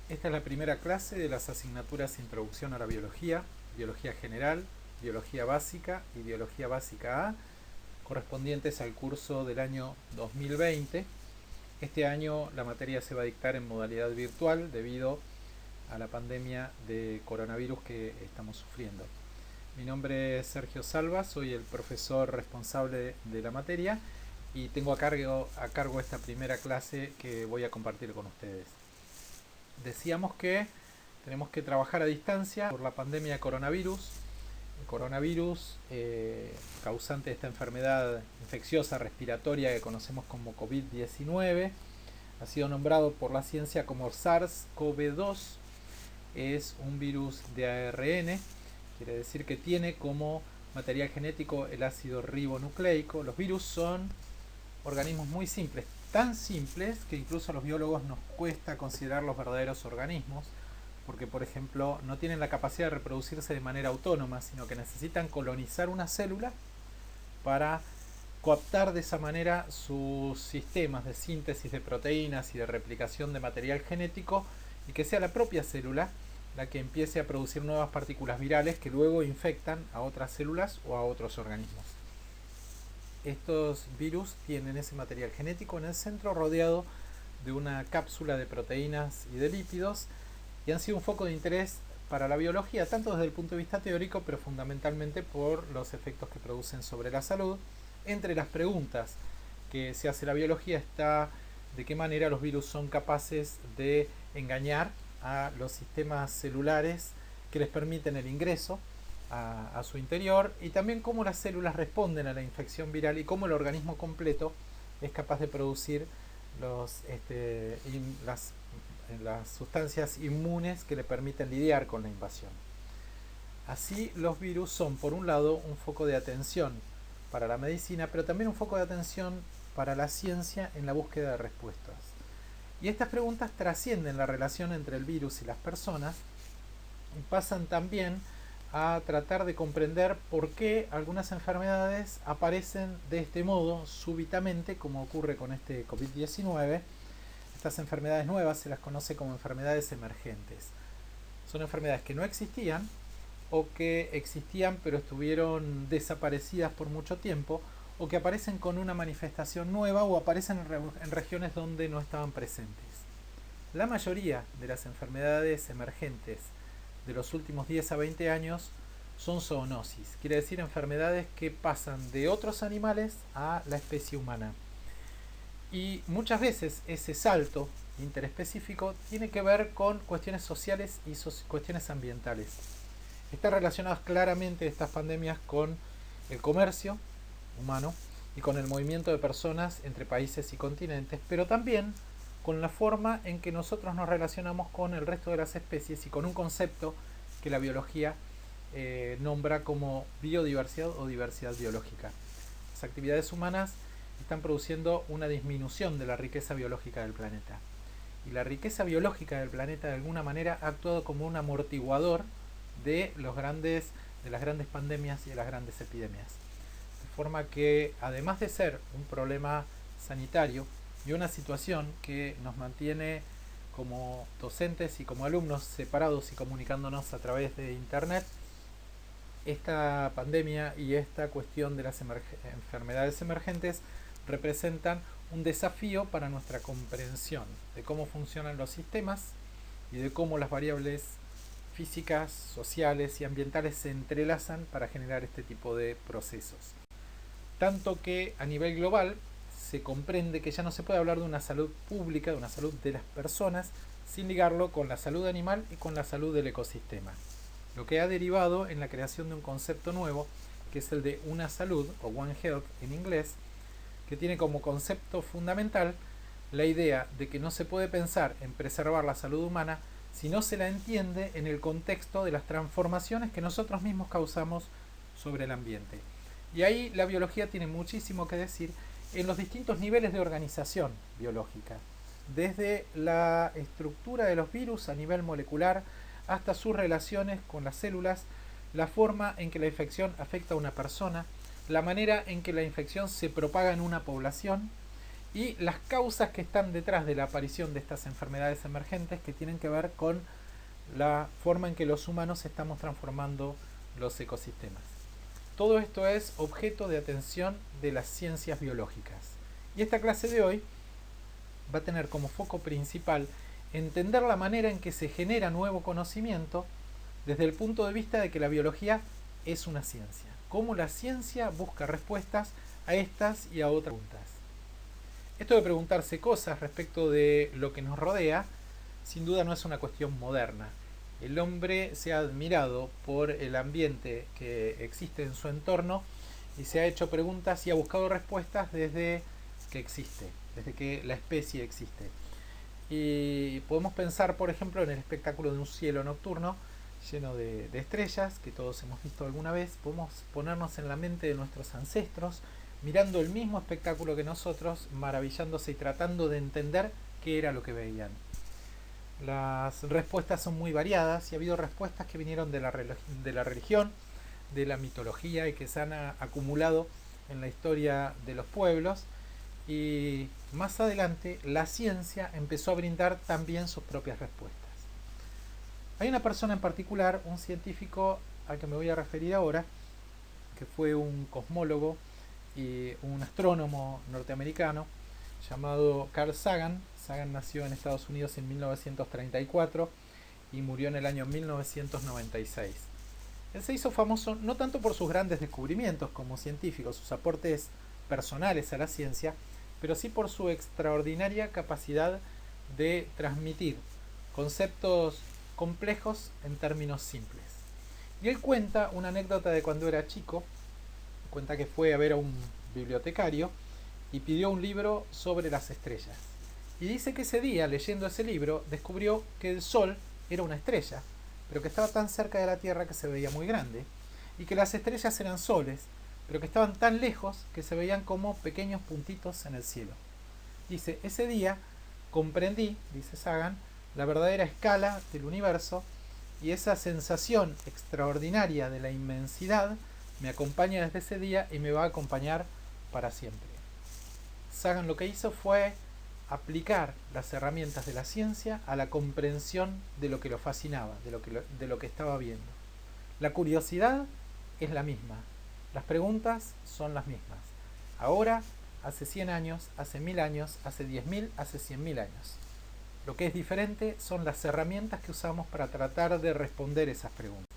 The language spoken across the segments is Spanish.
Esta es la primera clase de las asignaturas Introducción a la Biología, Biología General, Biología Básica y Biología Básica A, correspondientes al curso del año 2020. Este año la materia se va a dictar en modalidad virtual debido a la pandemia de coronavirus que estamos sufriendo. Mi nombre es Sergio Salva, soy el profesor responsable de la materia y tengo a cargo esta primera clase que voy a compartir con ustedes. Decíamos que tenemos que trabajar a distancia por la pandemia de coronavirus. El coronavirus, causante de esta enfermedad infecciosa respiratoria que conocemos como COVID-19, ha sido nombrado por la ciencia como SARS-CoV-2. Es un virus de ARN, quiere decir que tiene como material genético el ácido ribonucleico. Los virus son organismos muy simples, tan simples que incluso a los biólogos nos cuesta considerarlos verdaderos organismos, porque por ejemplo no tienen la capacidad de reproducirse de manera autónoma, sino que necesitan colonizar una célula para coaptar de esa manera sus sistemas de síntesis de proteínas y de replicación de material genético, y que sea la propia célula la que empiece a producir nuevas partículas virales que luego infectan a otras células o a otros organismos. Estos virus tienen ese material genético en el centro, rodeado de una cápsula de proteínas y de lípidos, y han sido un foco de interés para la biología, tanto desde el punto de vista teórico, pero fundamentalmente por los efectos que producen sobre la salud. Entre las preguntas que se hace la biología está de qué manera los virus son capaces de engañar a los sistemas celulares que les permiten el ingreso a su interior, y también cómo las células responden a la infección viral y cómo el organismo completo es capaz de producir las sustancias inmunes que le permiten lidiar con la invasión. Así, los virus son, por un lado, un foco de atención para la medicina, pero también un foco de atención para la ciencia en la búsqueda de respuestas. Y estas preguntas trascienden la relación entre el virus y las personas y pasan también a tratar de comprender por qué algunas enfermedades aparecen de este modo súbitamente, como ocurre con este COVID-19. Estas enfermedades nuevas se las conoce como enfermedades emergentes. Son enfermedades que no existían o que existían pero estuvieron desaparecidas por mucho tiempo, o que aparecen con una manifestación nueva o aparecen en regiones donde no estaban presentes. La mayoría de las enfermedades emergentes de los últimos 10 a 20 años son zoonosis, quiere decir enfermedades que pasan de otros animales a la especie humana. Y muchas veces ese salto interespecífico tiene que ver con cuestiones sociales y cuestiones ambientales. Están relacionadas claramente estas pandemias con el comercio humano y con el movimiento de personas entre países y continentes, pero también con la forma en que nosotros nos relacionamos con el resto de las especies y con un concepto que la biología nombra como biodiversidad o diversidad biológica. Las actividades humanas están produciendo una disminución de la riqueza biológica del planeta, y la riqueza biológica del planeta de alguna manera ha actuado como un amortiguador de las grandes pandemias y de las grandes epidemias. De forma que, además de ser un problema sanitario y una situación que nos mantiene como docentes y como alumnos separados y comunicándonos a través de internet, esta pandemia y esta cuestión de las enfermedades emergentes representan un desafío para nuestra comprensión de cómo funcionan los sistemas y de cómo las variables físicas, sociales y ambientales se entrelazan para generar este tipo de procesos. Tanto que a nivel global se comprende que ya no se puede hablar de una salud pública, de una salud de las personas, sin ligarlo con la salud animal y con la salud del ecosistema. Lo que ha derivado en la creación de un concepto nuevo, que es el de una salud, o One Health en inglés, que tiene como concepto fundamental la idea de que no se puede pensar en preservar la salud humana si no se la entiende en el contexto de las transformaciones que nosotros mismos causamos sobre el ambiente. Y ahí la biología tiene muchísimo que decir en los distintos niveles de organización biológica, desde la estructura de los virus a nivel molecular hasta sus relaciones con las células, la forma en que la infección afecta a una persona, la manera en que la infección se propaga en una población y las causas que están detrás de la aparición de estas enfermedades emergentes que tienen que ver con la forma en que los humanos estamos transformando los ecosistemas. Todo esto es objeto de atención de las ciencias biológicas. Y esta clase de hoy va a tener como foco principal entender la manera en que se genera nuevo conocimiento desde el punto de vista de que la biología es una ciencia. Cómo la ciencia busca respuestas a estas y a otras preguntas. Esto de preguntarse cosas respecto de lo que nos rodea, sin duda no es una cuestión moderna. El hombre se ha admirado por el ambiente que existe en su entorno y se ha hecho preguntas y ha buscado respuestas desde que existe, desde que la especie existe. Y podemos pensar, por ejemplo, en el espectáculo de un cielo nocturno lleno de estrellas, que todos hemos visto alguna vez. Podemos ponernos en la mente de nuestros ancestros, mirando el mismo espectáculo que nosotros, maravillándose y tratando de entender qué era lo que veían. Las respuestas son muy variadas y ha habido respuestas que vinieron de la religión, de la mitología y que se han acumulado en la historia de los pueblos. Y más adelante la ciencia empezó a brindar también sus propias respuestas. Hay una persona en particular, un científico al que me voy a referir ahora, que fue un cosmólogo y un astrónomo norteamericano llamado Carl Sagan. Sagan nació en Estados Unidos en 1934 y murió en el año 1996. Él se hizo famoso no tanto por sus grandes descubrimientos como científico, sus aportes personales a la ciencia, pero sí por su extraordinaria capacidad de transmitir conceptos complejos en términos simples. Y él cuenta una anécdota de cuando era chico. Cuenta que fue a ver a un bibliotecario y pidió un libro sobre las estrellas. Y dice que ese día, leyendo ese libro, descubrió que el Sol era una estrella, pero que estaba tan cerca de la Tierra que se veía muy grande, y que las estrellas eran soles, pero que estaban tan lejos que se veían como pequeños puntitos en el cielo. Dice, ese día comprendí, dice Sagan, la verdadera escala del universo, y esa sensación extraordinaria de la inmensidad me acompaña desde ese día y me va a acompañar para siempre. Sagan lo que hizo fue aplicar las herramientas de la ciencia a la comprensión de lo que lo fascinaba, de lo que estaba viendo. La curiosidad es la misma, las preguntas son las mismas. Ahora, hace 100 años, hace 1000 años, hace 10.000, hace 100.000 años. Lo que es diferente son las herramientas que usamos para tratar de responder esas preguntas.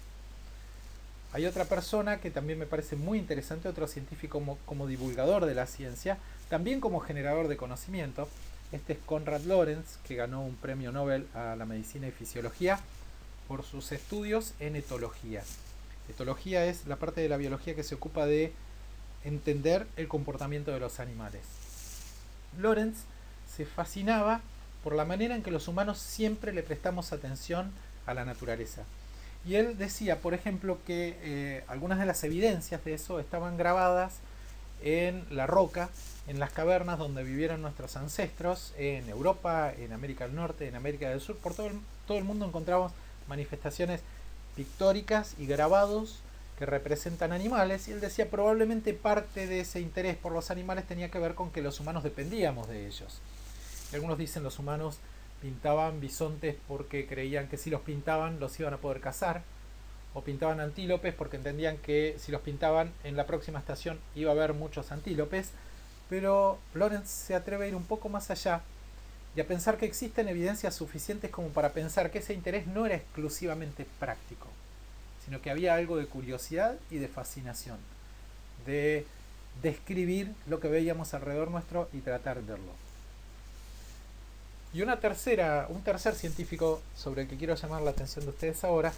Hay otra persona que también me parece muy interesante, otro científico como divulgador de la ciencia, también como generador de conocimiento. Este es Konrad Lorenz, que ganó un premio Nobel a la medicina y fisiología por sus estudios en etología. Etología es la parte de la biología que se ocupa de entender el comportamiento de los animales. Lorenz se fascinaba por la manera en que los humanos siempre le prestamos atención a la naturaleza. Y él decía, por ejemplo, que algunas de las evidencias de eso estaban grabadas en la roca, en las cavernas donde vivieron nuestros ancestros, en Europa, en América del Norte, en América del Sur. Por todo el mundo encontramos manifestaciones pictóricas y grabados que representan animales. Y él decía, probablemente parte de ese interés por los animales tenía que ver con que los humanos dependíamos de ellos. Y algunos dicen los humanos pintaban bisontes porque creían que si los pintaban los iban a poder cazar, o pintaban antílopes porque entendían que si los pintaban en la próxima estación iba a haber muchos antílopes. Pero Lorenz se atreve a ir un poco más allá y a pensar que existen evidencias suficientes como para pensar que ese interés no era exclusivamente práctico, sino que había algo de curiosidad y de fascinación, de describir lo que veíamos alrededor nuestro y tratar de verlo. Y un tercer científico sobre el que quiero llamar la atención de ustedes ahora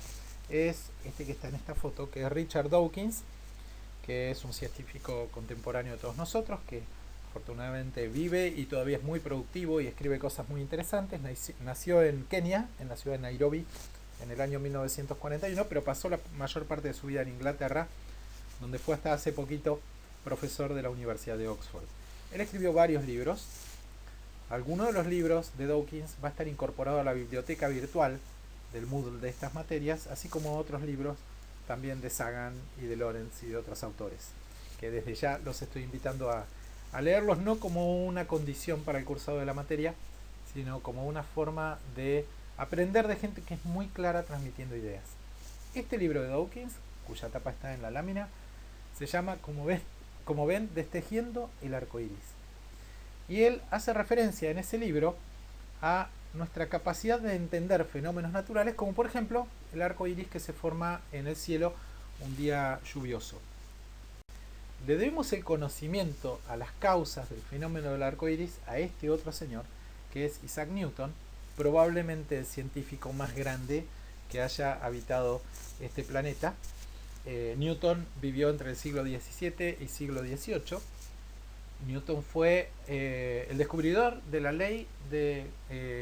es este que está en esta foto, que es Richard Dawkins, que es un científico contemporáneo de todos nosotros, que afortunadamente vive y todavía es muy productivo y escribe cosas muy interesantes. Nació en Kenia, en la ciudad de Nairobi, en el año 1941, pero pasó la mayor parte de su vida en Inglaterra, donde fue hasta hace poquito profesor de la Universidad de Oxford. Él escribió varios libros. Alguno de los libros de Dawkins va a estar incorporado a la biblioteca virtual del Moodle de estas materias, así como otros libros también de Sagan y de Lorenz y de otros autores, que desde ya los estoy invitando a a leerlos no como una condición para el cursado de la materia, sino como una forma de aprender de gente que es muy clara transmitiendo ideas. Este libro de Dawkins, cuya tapa está en la lámina, se llama, como ven, Destejiendo el arco iris. Y él hace referencia en ese libro a nuestra capacidad de entender fenómenos naturales, como por ejemplo el arco iris que se forma en el cielo un día lluvioso. Le debemos el conocimiento a las causas del fenómeno del arco iris a este otro señor, que es Isaac Newton, probablemente el científico más grande que haya habitado este planeta. Newton vivió entre el siglo XVII y siglo XVIII. Newton fue el descubridor de la ley de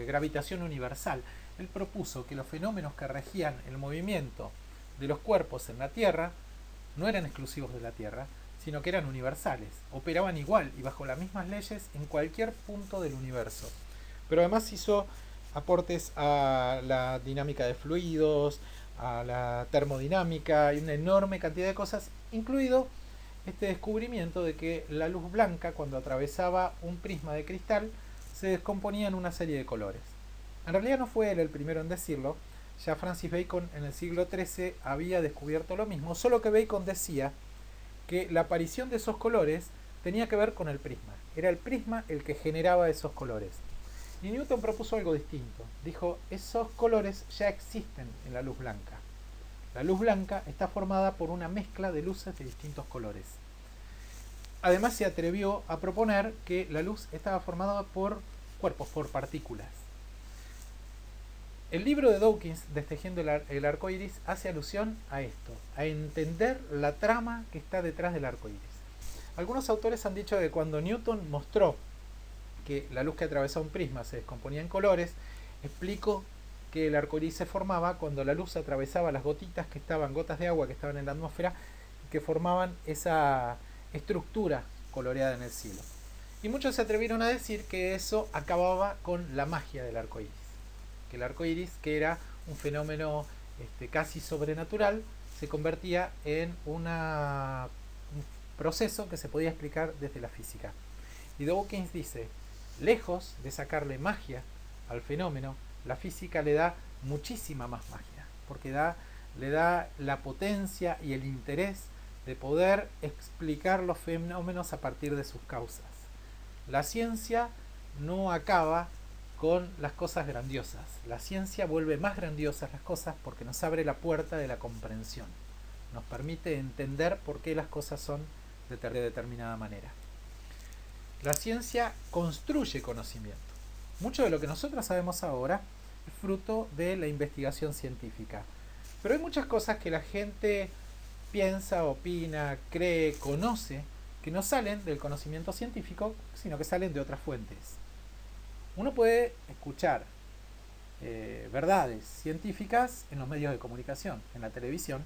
gravitación universal. Él propuso que los fenómenos que regían el movimiento de los cuerpos en la Tierra no eran exclusivos de la Tierra, sino que eran universales, operaban igual y bajo las mismas leyes en cualquier punto del universo. Pero además hizo aportes a la dinámica de fluidos, a la termodinámica y una enorme cantidad de cosas, incluido este descubrimiento de que la luz blanca, cuando atravesaba un prisma de cristal, se descomponía en una serie de colores. En realidad no fue él el primero en decirlo, ya Francis Bacon en el siglo XIII había descubierto lo mismo, solo que Bacon decía que la aparición de esos colores tenía que ver con el prisma. Era el prisma el que generaba esos colores. Y Newton propuso algo distinto. Dijo, esos colores ya existen en la luz blanca. La luz blanca está formada por una mezcla de luces de distintos colores. Además se atrevió a proponer que la luz estaba formada por cuerpos, por partículas. El libro de Dawkins, Destejiendo el arco iris, hace alusión a esto, a entender la trama que está detrás del arco iris. Algunos autores han dicho que cuando Newton mostró que la luz que atravesaba un prisma se descomponía en colores, explicó que el arco iris se formaba cuando la luz atravesaba las gotitas gotas de agua que estaban en la atmósfera, que formaban esa estructura coloreada en el cielo. Y muchos se atrevieron a decir que eso acababa con la magia del arco iris. Que el arco iris, que era un fenómeno casi sobrenatural, se convertía en un proceso que se podía explicar desde la física. Y Dawkins dice, lejos de sacarle magia al fenómeno, la física le da muchísima más magia, porque le da la potencia y el interés de poder explicar los fenómenos a partir de sus causas. La ciencia no acaba con las cosas grandiosas. La ciencia vuelve más grandiosas las cosas porque nos abre la puerta de la comprensión. Nos permite entender por qué las cosas son de determinada manera. La ciencia construye conocimiento. Mucho de lo que nosotros sabemos ahora es fruto de la investigación científica. Pero hay muchas cosas que la gente piensa, opina, cree, conoce, que no salen del conocimiento científico, sino que salen de otras fuentes. Uno puede escuchar verdades científicas en los medios de comunicación, en la televisión,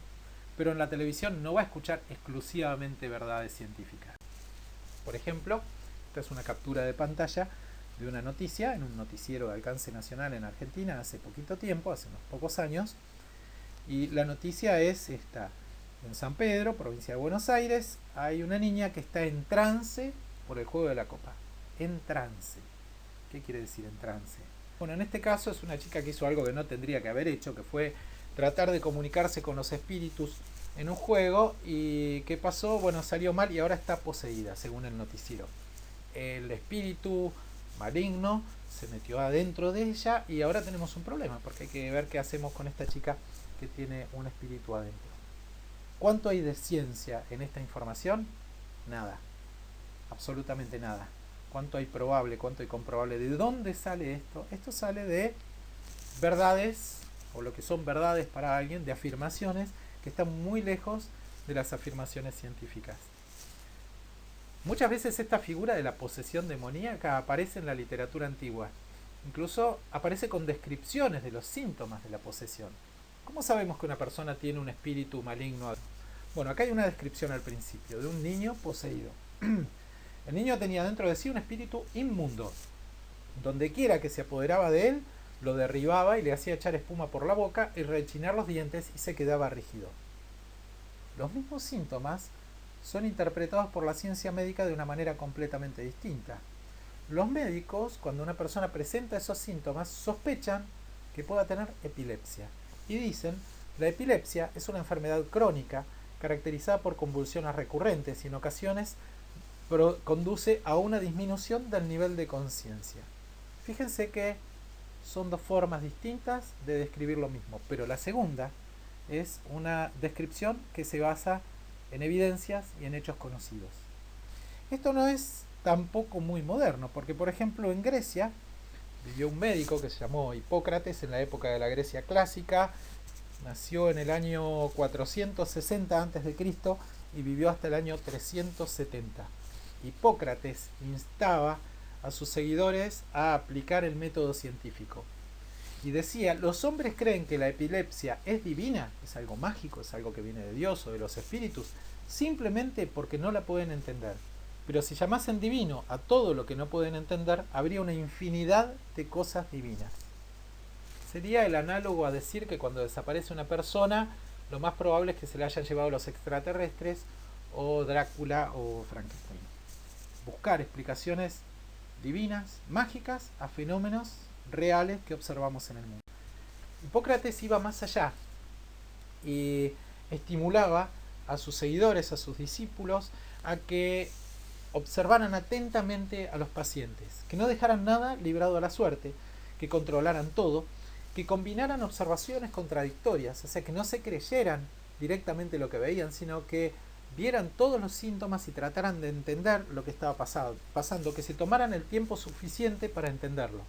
pero en la televisión no va a escuchar exclusivamente verdades científicas. Por ejemplo, esta es una captura de pantalla de una noticia en un noticiero de alcance nacional en Argentina hace poquito tiempo, hace unos pocos años, y la noticia es esta. En San Pedro, provincia de Buenos Aires, hay una niña que está en trance por el juego de la copa. En trance. ¿Qué quiere decir en trance? Bueno, en este caso es una chica que hizo algo que no tendría que haber hecho, que fue tratar de comunicarse con los espíritus en un juego. ¿Y qué pasó? Bueno, salió mal y ahora está poseída, según el noticiero. El espíritu maligno se metió adentro de ella y ahora tenemos un problema, porque hay que ver qué hacemos con esta chica que tiene un espíritu adentro. ¿Cuánto hay de ciencia en esta información? Nada. Absolutamente nada. ¿Cuánto hay probable? ¿Cuánto hay comprobable? ¿De dónde sale esto? Esto sale de verdades, o lo que son verdades para alguien, de afirmaciones que están muy lejos de las afirmaciones científicas. Muchas veces esta figura de la posesión demoníaca aparece en la literatura antigua. Incluso aparece con descripciones de los síntomas de la posesión. ¿Cómo sabemos que una persona tiene un espíritu maligno? Bueno, acá hay una descripción al principio de un niño poseído. El niño tenía dentro de sí un espíritu inmundo. Donde quiera que se apoderaba de él, lo derribaba y le hacía echar espuma por la boca y rechinar los dientes y se quedaba rígido. Los mismos síntomas son interpretados por la ciencia médica de una manera completamente distinta. Los médicos, cuando una persona presenta esos síntomas, sospechan que pueda tener epilepsia y dicen, la epilepsia es una enfermedad crónica caracterizada por convulsiones recurrentes y en ocasiones conduce a una disminución del nivel de conciencia. Fíjense que son dos formas distintas de describir lo mismo, pero la segunda es una descripción que se basa en evidencias y en hechos conocidos. Esto no es tampoco muy moderno, porque por ejemplo en Grecia vivió un médico que se llamó Hipócrates en la época de la Grecia clásica, nació en el año 460 a.C. y vivió hasta el año 370. Hipócrates instaba a sus seguidores a aplicar el método científico. Y decía, los hombres creen que la epilepsia es divina, es algo mágico, es algo que viene de Dios o de los espíritus, simplemente porque no la pueden entender. Pero si llamasen divino a todo lo que no pueden entender, habría una infinidad de cosas divinas. Sería el análogo a decir que cuando desaparece una persona, lo más probable es que se la hayan llevado los extraterrestres o Drácula o Frankenstein. Buscar explicaciones divinas, mágicas, a fenómenos reales que observamos en el mundo. Hipócrates iba más allá y estimulaba a sus seguidores, a sus discípulos, a que observaran atentamente a los pacientes, que no dejaran nada librado a la suerte, que controlaran todo, que combinaran observaciones contradictorias, o sea, que no se creyeran directamente lo que veían, sino que vieran todos los síntomas y trataran de entender lo que estaba pasando, que se tomaran el tiempo suficiente para entenderlo.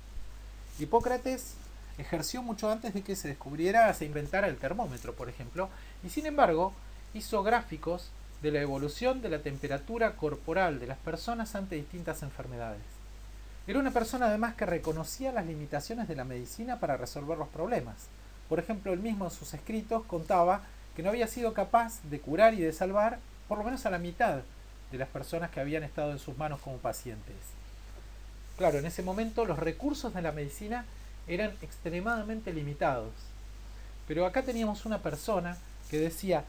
Hipócrates ejerció mucho antes de que se descubriera, se inventara el termómetro, por ejemplo, y sin embargo hizo gráficos de la evolución de la temperatura corporal de las personas ante distintas enfermedades. Era una persona además que reconocía las limitaciones de la medicina para resolver los problemas. Por ejemplo, él mismo en sus escritos contaba que no había sido capaz de curar y de salvar por lo menos a la mitad de las personas que habían estado en sus manos como pacientes. Claro, en ese momento los recursos de la medicina eran extremadamente limitados. Pero acá teníamos una persona que decía,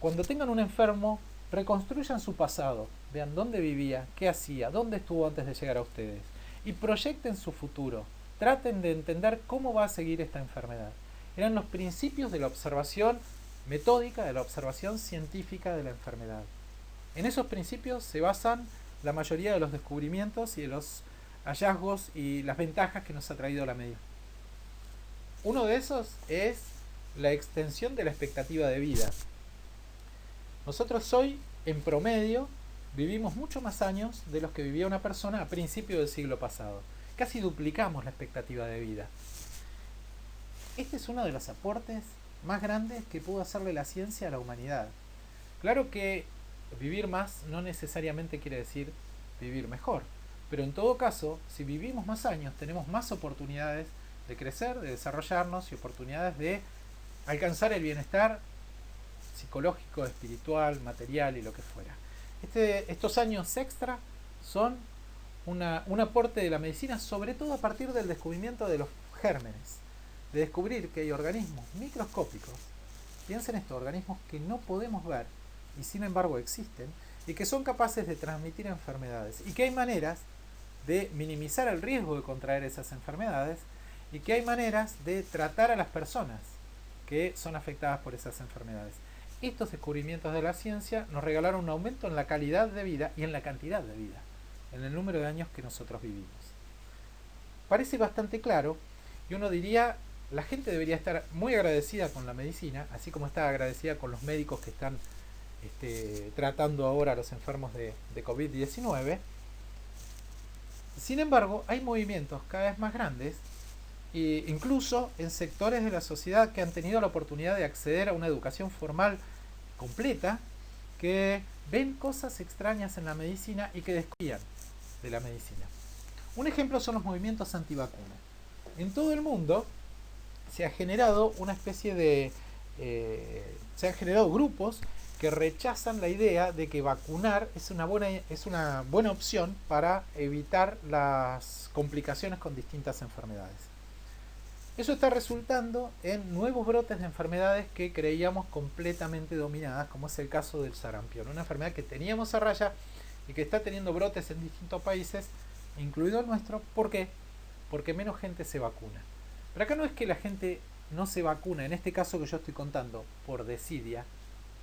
cuando tengan un enfermo, reconstruyan su pasado, vean dónde vivía, qué hacía, dónde estuvo antes de llegar a ustedes, y proyecten su futuro, traten de entender cómo va a seguir esta enfermedad. Eran los principios de la observación metódica, de la observación científica de la enfermedad. En esos principios se basan la mayoría de los descubrimientos y de los hallazgos y las ventajas que nos ha traído la medicina. Uno de esos es la extensión de la expectativa de vida. Nosotros hoy, en promedio, vivimos mucho más años de los que vivía una persona a principios del siglo pasado. Casi duplicamos la expectativa de vida. Este es uno de los aportes más grandes que pudo hacerle la ciencia a la humanidad. Claro que vivir más no necesariamente quiere decir vivir mejor, pero en todo caso, si vivimos más años, tenemos más oportunidades de crecer, de desarrollarnos y oportunidades de alcanzar el bienestar psicológico, espiritual, material y lo que fuera. Estos años extra son un aporte de la medicina, sobre todo a partir del descubrimiento de los gérmenes, de descubrir que hay organismos microscópicos, piensen esto, organismos que no podemos ver y sin embargo existen y que son capaces de transmitir enfermedades y que hay maneras de minimizar el riesgo de contraer esas enfermedades y que hay maneras de tratar a las personas que son afectadas por esas enfermedades. Estos descubrimientos de la ciencia nos regalaron un aumento en la calidad de vida y en la cantidad de vida, en el número de años que nosotros vivimos. Parece bastante claro y uno diría, la gente debería estar muy agradecida con la medicina, así como está agradecida con los médicos que están tratando ahora a los enfermos de COVID-19. Sin embargo, hay movimientos cada vez más grandes, e incluso en sectores de la sociedad que han tenido la oportunidad de acceder a una educación formal completa, que ven cosas extrañas en la medicina y que desconfían de la medicina. Un ejemplo son los movimientos antivacunas. En todo el mundo se ha generado una especie de... se han generado grupos que rechazan la idea de que vacunar es una buena opción para evitar las complicaciones con distintas enfermedades. Eso está resultando en nuevos brotes de enfermedades que creíamos completamente dominadas, como es el caso del sarampión, una enfermedad que teníamos a raya y que está teniendo brotes en distintos países, incluido el nuestro. ¿Por qué? Porque menos gente se vacuna. Pero acá no es que la gente no se vacuna, en este caso que yo estoy contando, por desidia,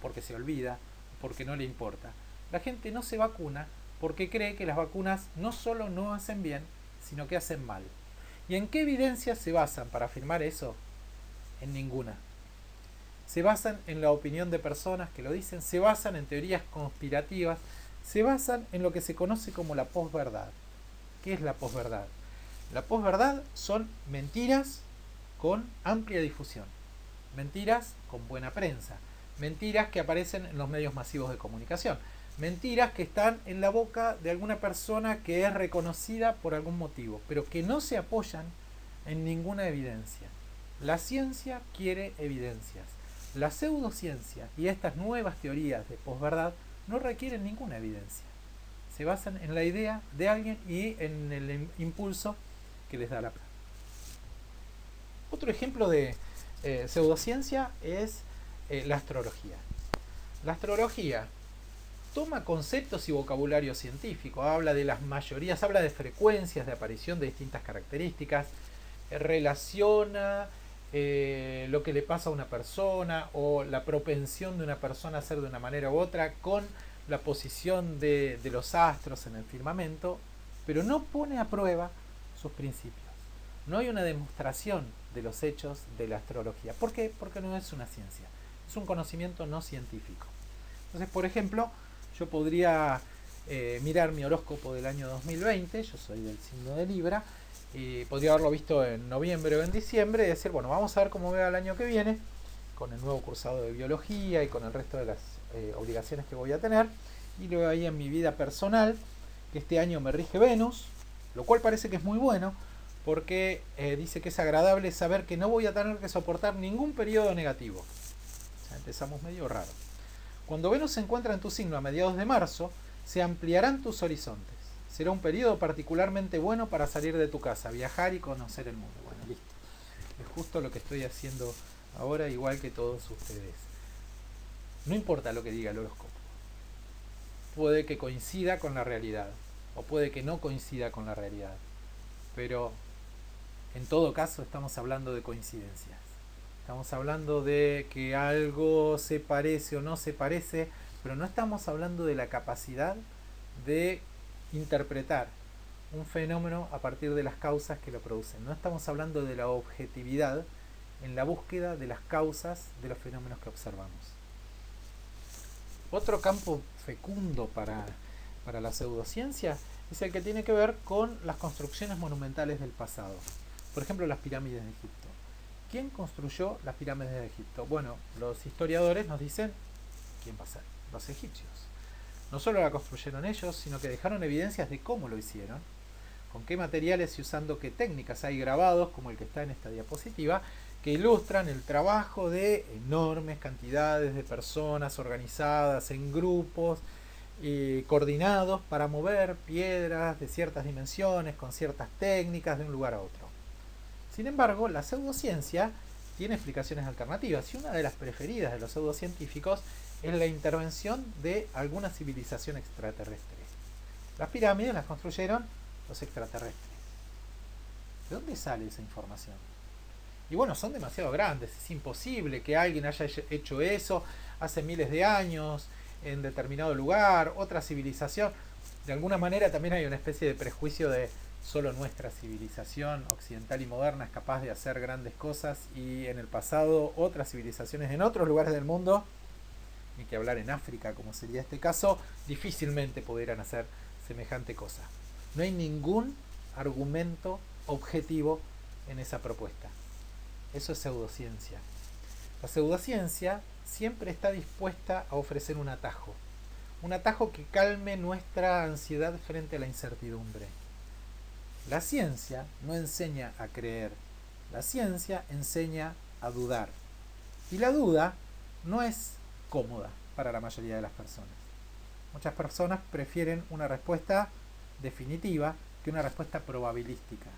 porque se olvida, porque no le importa. La gente no se vacuna porque cree que las vacunas no solo no hacen bien, sino que hacen mal. ¿Y en qué evidencias se basan para afirmar eso? En ninguna. Se basan en la opinión de personas que lo dicen, se basan en teorías conspirativas, se basan en lo que se conoce como la posverdad. ¿Qué es la posverdad? La posverdad son mentiras con amplia difusión, mentiras con buena prensa, mentiras que aparecen en los medios masivos de comunicación, mentiras que están en la boca de alguna persona que es reconocida por algún motivo, pero que no se apoyan en ninguna evidencia. La ciencia quiere evidencias. La pseudociencia y estas nuevas teorías de posverdad no requieren ninguna evidencia. Se basan en la idea de alguien y en el impulso que les da la plata. Otro ejemplo de pseudociencia es la astrología. La astrología toma conceptos y vocabulario científico, habla de las mayorías, habla de frecuencias de aparición de distintas características, relaciona lo que le pasa a una persona o la propensión de una persona a ser de una manera u otra con la posición de los astros en el firmamento, pero no pone a prueba sus principios. No hay una demostración de los hechos de la astrología. ¿Por qué? Porque no es una ciencia, es un conocimiento no científico. Entonces, por ejemplo, yo podría mirar mi horóscopo del año 2020, yo soy del signo de Libra, y podría haberlo visto en noviembre o en diciembre y decir, bueno, vamos a ver cómo va el año que viene, con el nuevo cursado de biología y con el resto de las obligaciones que voy a tener, y luego ahí en mi vida personal, que este año me rige Venus, lo cual parece que es muy bueno, porque dice que es agradable saber que no voy a tener que soportar ningún periodo negativo. O sea, empezamos medio raro. Cuando Venus se encuentra en tu signo a mediados de marzo, se ampliarán tus horizontes. Será un periodo particularmente bueno para salir de tu casa, viajar y conocer el mundo. Bueno, listo. Es justo lo que estoy haciendo ahora, igual que todos ustedes. No importa lo que diga el horóscopo. Puede que coincida con la realidad, o puede que no coincida con la realidad. Pero en todo caso estamos hablando de coincidencias. Estamos hablando de que algo se parece o no se parece, pero no estamos hablando de la capacidad de interpretar un fenómeno a partir de las causas que lo producen. No estamos hablando de la objetividad en la búsqueda de las causas de los fenómenos que observamos. Otro campo fecundo para la pseudociencia es el que tiene que ver con las construcciones monumentales del pasado. Por ejemplo, las pirámides de Egipto. ¿Quién construyó las pirámides de Egipto? Bueno, los historiadores nos dicen, ¿quién va a ser? Los egipcios. No solo la construyeron ellos, sino que dejaron evidencias de cómo lo hicieron, con qué materiales y usando qué técnicas. Hay grabados, como el que está en esta diapositiva, que ilustran el trabajo de enormes cantidades de personas organizadas en grupos, coordinados para mover piedras de ciertas dimensiones, con ciertas técnicas de un lugar a otro. Sin embargo, la pseudociencia tiene explicaciones alternativas, y una de las preferidas de los pseudocientíficos es la intervención de alguna civilización extraterrestre. Las pirámides las construyeron los extraterrestres. ¿De dónde sale esa información? Y bueno, son demasiado grandes, es imposible que alguien haya hecho eso hace miles de años, en determinado lugar, otra civilización. De alguna manera también hay una especie de prejuicio de solo nuestra civilización occidental y moderna es capaz de hacer grandes cosas, y en el pasado otras civilizaciones en otros lugares del mundo, ni que hablar en África como sería este caso, difícilmente pudieran hacer semejante cosa. No hay ningún argumento objetivo en esa propuesta. Eso es pseudociencia. La pseudociencia siempre está dispuesta a ofrecer un atajo que calme nuestra ansiedad frente a la incertidumbre. La ciencia no enseña a creer, la ciencia enseña a dudar. Y la duda no es cómoda para la mayoría de las personas. Muchas personas prefieren una respuesta definitiva que una respuesta probabilística.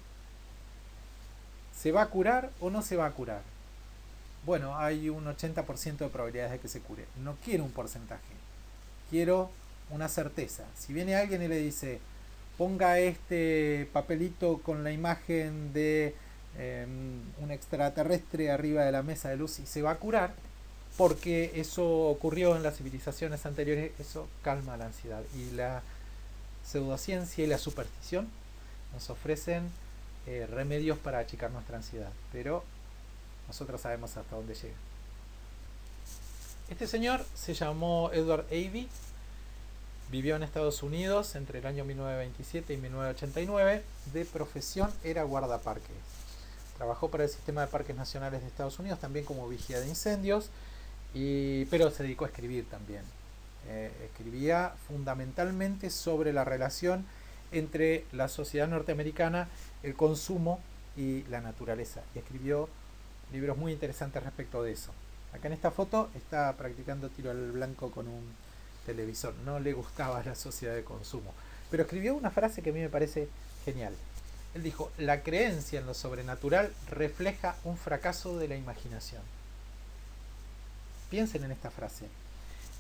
¿Se va a curar o no se va a curar? Bueno, hay un 80% de probabilidades de que se cure. No quiero un porcentaje, quiero una certeza. Si viene alguien y le dice, ponga este papelito con la imagen de un extraterrestre arriba de la mesa de luz y se va a curar, porque eso ocurrió en las civilizaciones anteriores, eso calma la ansiedad. Y la pseudociencia y la superstición nos ofrecen remedios para achicar nuestra ansiedad, pero nosotros sabemos hasta dónde llega. Este señor se llamó Edward Avey, vivió en Estados Unidos entre el año 1927 y 1989, de profesión era guardaparques. Trabajó para el sistema de parques nacionales de Estados Unidos también como vigía de incendios, pero se dedicó a escribir también. Escribía fundamentalmente sobre la relación entre la sociedad norteamericana, el consumo y la naturaleza. Y escribió libros muy interesantes respecto de eso. Acá en esta foto está practicando tiro al blanco con un televisor. No le gustaba la sociedad de consumo. Pero escribió una frase que a mí me parece genial. Él dijo, la creencia en lo sobrenatural refleja un fracaso de la imaginación. Piensen en esta frase.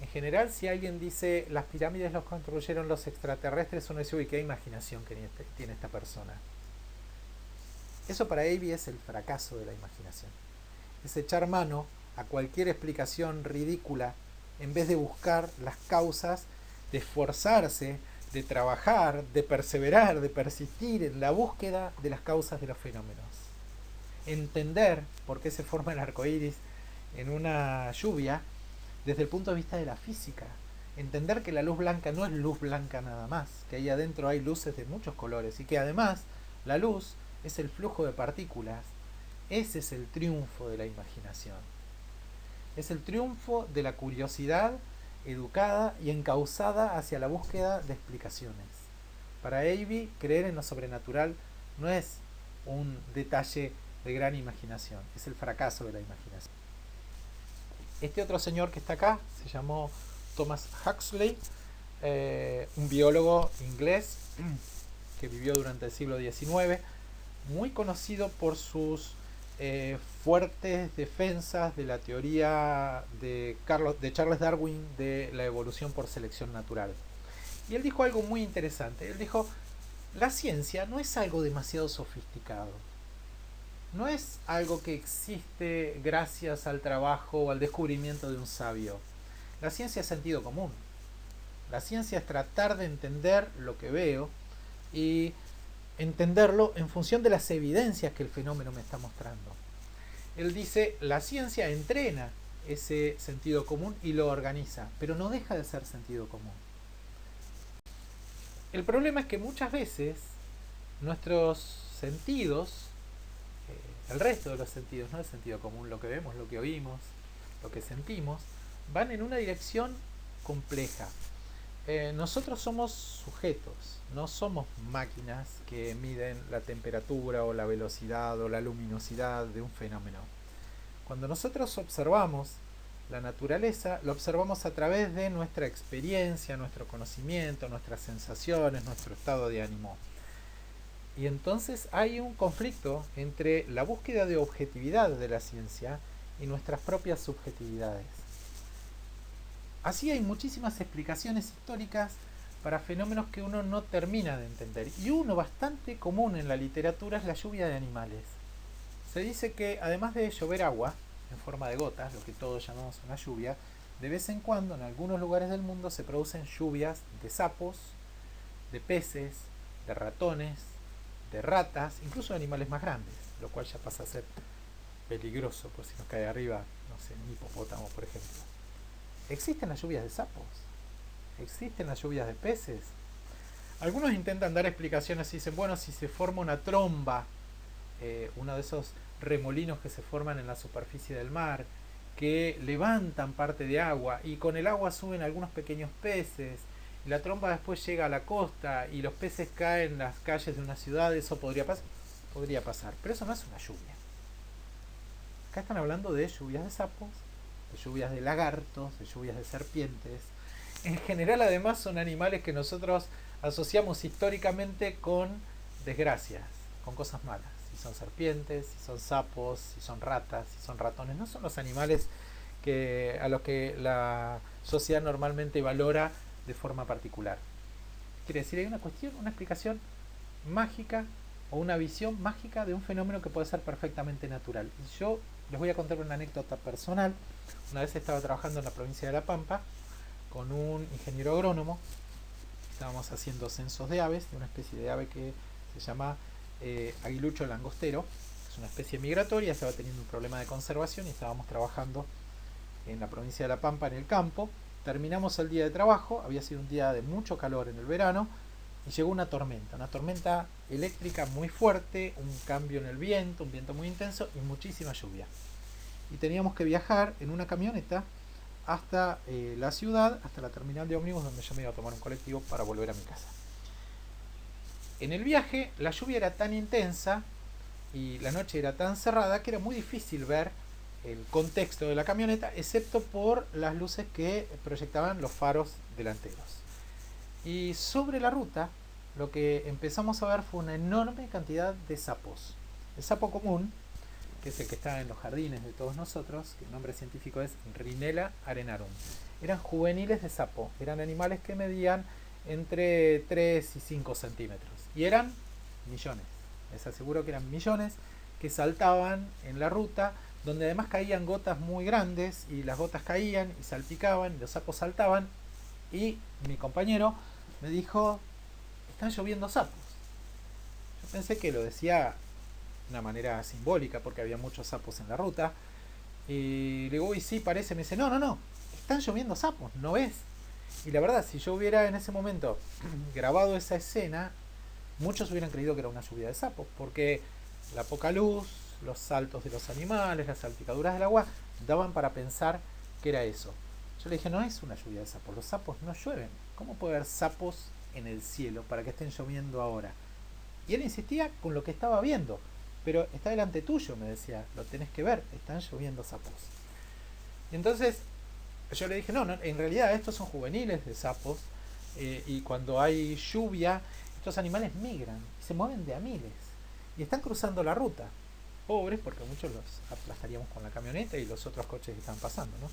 En general, si alguien dice las pirámides los construyeron los extraterrestres, uno dice, uy, qué imaginación que tiene esta persona. Eso para Avey es el fracaso de la imaginación. Es echar mano a cualquier explicación ridícula en vez de buscar las causas, de esforzarse, de trabajar, de perseverar, de persistir en la búsqueda de las causas de los fenómenos. Entender por qué se forma el arco iris en una lluvia desde el punto de vista de la física. Entender que la luz blanca no es luz blanca nada más, que ahí adentro hay luces de muchos colores y que además la luz es el flujo de partículas. Ese es el triunfo de la imaginación. Es el triunfo de la curiosidad educada y encauzada hacia la búsqueda de explicaciones. Para Avey, creer en lo sobrenatural no es un detalle de gran imaginación, es el fracaso de la imaginación. Este otro señor que está acá se llamó Thomas Huxley, un biólogo inglés que vivió durante el siglo XIX, muy conocido por sus fuertes defensas de la teoría de Charles Darwin de la evolución por selección natural. Y él dijo algo muy interesante. Él dijo, la ciencia no es algo demasiado sofisticado. No es algo que existe gracias al trabajo o al descubrimiento de un sabio. La ciencia es sentido común. La ciencia es tratar de entender lo que veo y entenderlo en función de las evidencias que el fenómeno me está mostrando. Él dice, la ciencia entrena ese sentido común y lo organiza, pero no deja de ser sentido común. El problema es que muchas veces nuestros sentidos, el resto de los sentidos, no el sentido común, lo que vemos, lo que oímos, lo que sentimos, van en una dirección compleja. Nosotros somos sujetos, no somos máquinas que miden la temperatura o la velocidad o la luminosidad de un fenómeno. Cuando nosotros observamos la naturaleza, lo observamos a través de nuestra experiencia, nuestro conocimiento, nuestras sensaciones, nuestro estado de ánimo. Y entonces hay un conflicto entre la búsqueda de objetividad de la ciencia y nuestras propias subjetividades. Así hay muchísimas explicaciones históricas para fenómenos que uno no termina de entender. Y uno bastante común en la literatura es la lluvia de animales. Se dice que además de llover agua en forma de gotas, lo que todos llamamos una lluvia, de vez en cuando en algunos lugares del mundo se producen lluvias de sapos, de peces, de ratones, de ratas, incluso de animales más grandes, lo cual ya pasa a ser peligroso, por si nos cae arriba, no sé, un hipopótamo, por ejemplo. Existen las lluvias de sapos, existen las lluvias de peces. Algunos intentan dar explicaciones y dicen, bueno, si se forma una tromba, uno de esos remolinos que se forman en la superficie del mar, que levantan parte de agua y con el agua suben algunos pequeños peces, y la tromba después llega a la costa y los peces caen en las calles de una ciudad, eso podría pasar, pero eso no es una lluvia. Acá están hablando de lluvias de sapos, de lluvias de lagartos, de lluvias de serpientes. En general además son animales que nosotros asociamos históricamente con desgracias, con cosas malas. si son serpientes, si son sapos, si son ratas, si son ratones. No son los animales a los que la sociedad normalmente valora de forma particular. Quiere decir, hay una cuestión, una explicación mágica o una visión mágica de un fenómeno que puede ser perfectamente natural. Y yo les voy a contar una anécdota personal. Una vez estaba trabajando en la provincia de La Pampa con un ingeniero agrónomo. Estábamos haciendo censos de aves, de una especie de ave que se llama aguilucho langostero. Es una especie migratoria, estaba teniendo un problema de conservación y estábamos trabajando en la provincia de La Pampa, en el campo. Terminamos el día de trabajo, había sido un día de mucho calor en el verano, y llegó una tormenta eléctrica muy fuerte, un cambio en el viento, un viento muy intenso y muchísima lluvia. Y teníamos que viajar en una camioneta hasta la ciudad, hasta la terminal de ómnibus, donde yo me iba a tomar un colectivo para volver a mi casa. En el viaje la lluvia era tan intensa y la noche era tan cerrada que era muy difícil ver el contexto de la camioneta, excepto por las luces que proyectaban los faros delanteros. Y sobre la ruta lo que empezamos a ver fue una enorme cantidad de sapos. El sapo común, que es el que está en los jardines de todos nosotros, que el nombre científico es Rhinella arenarum. Eran juveniles de sapo, eran animales que medían entre 3 y 5 centímetros. Y eran millones, les aseguro que eran millones, que saltaban en la ruta, donde además caían gotas muy grandes, y las gotas caían y salpicaban, y los sapos saltaban, y mi compañero me dijo, están lloviendo sapos. Yo pensé que lo decía de una manera simbólica, porque había muchos sapos en la ruta, y le digo, uy, sí, parece. Me dice, no, están lloviendo sapos, ¿no ves? Y la verdad, si yo hubiera en ese momento grabado esa escena, muchos hubieran creído que era una lluvia de sapos, porque la poca luz, los saltos de los animales, las salpicaduras del agua, daban para pensar que era eso. Yo le dije, no es una lluvia de sapos, los sapos no llueven. ¿Cómo puede haber sapos en el cielo para que estén lloviendo ahora? Y él insistía con lo que estaba viendo. Pero está delante tuyo, me decía, lo tenés que ver, están lloviendo sapos. Y entonces yo le dije, no, en realidad estos son juveniles de sapos, y cuando hay lluvia, estos animales migran, y se mueven de a miles, y están cruzando la ruta. Pobres, porque muchos los aplastaríamos con la camioneta y los otros coches que están pasando, ¿no?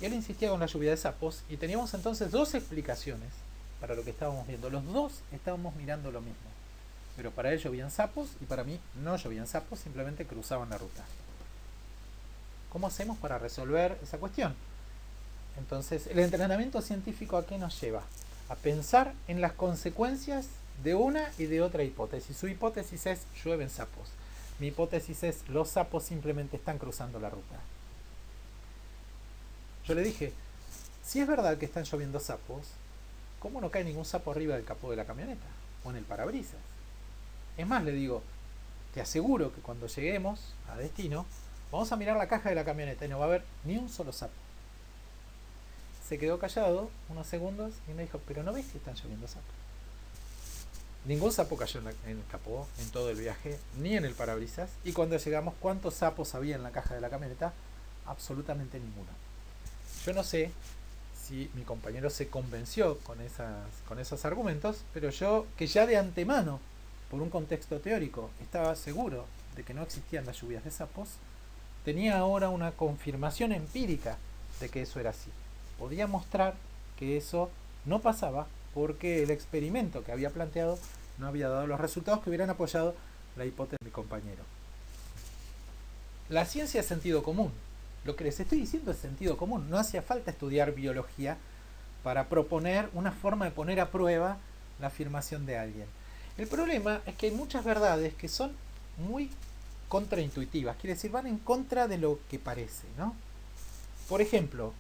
Y él insistía con la lluvia de sapos, y teníamos entonces dos explicaciones para lo que estábamos viendo. Los dos estábamos mirando lo mismo, pero para él llovían sapos y para mí no llovían sapos, simplemente cruzaban la ruta. ¿Cómo hacemos para resolver esa cuestión? Entonces, el entrenamiento científico, ¿a qué nos lleva? A pensar en las consecuencias de una y de otra hipótesis. Su hipótesis es llueven sapos. Mi hipótesis es los sapos simplemente están cruzando la ruta. Yo le dije, si es verdad que están lloviendo sapos, ¿cómo no cae ningún sapo arriba del capó de la camioneta? O en el parabrisas. Es más, le digo, te aseguro que cuando lleguemos a destino, vamos a mirar la caja de la camioneta y no va a haber ni un solo sapo. Se quedó callado unos segundos y me dijo, pero ¿no ves que están lloviendo sapos? Ningún sapo cayó en el capó en todo el viaje, ni en el parabrisas. Y cuando llegamos, ¿cuántos sapos había en la caja de la camioneta? Absolutamente ninguno. Yo no sé si mi compañero se convenció con esos argumentos, pero yo, que ya de antemano, por un contexto teórico, estaba seguro de que no existían las lluvias de sapos, tenía ahora una confirmación empírica de que eso era así. Podía mostrar que eso no pasaba porque el experimento que había planteado no había dado los resultados que hubieran apoyado la hipótesis de mi compañero. La ciencia es sentido común. Lo que les estoy diciendo es sentido común. No hacía falta estudiar biología para proponer una forma de poner a prueba la afirmación de alguien. El problema es que hay muchas verdades que son muy contraintuitivas, quiere decir, van en contra de lo que parece, ¿no? Por ejemplo,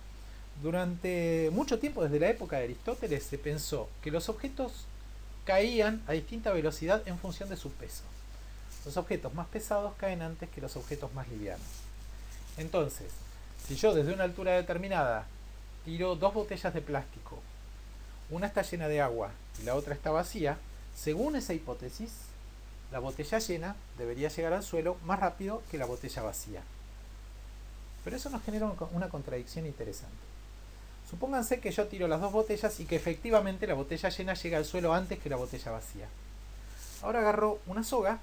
durante mucho tiempo, desde la época de Aristóteles, se pensó que los objetos caían a distinta velocidad en función de su peso. Los objetos más pesados caen antes que los objetos más livianos. Entonces, si yo desde una altura determinada tiro dos botellas de plástico, una está llena de agua y la otra está vacía, según esa hipótesis, la botella llena debería llegar al suelo más rápido que la botella vacía. Pero eso nos genera una contradicción interesante. Supónganse que yo tiro las dos botellas y que efectivamente la botella llena llega al suelo antes que la botella vacía. Ahora agarro una soga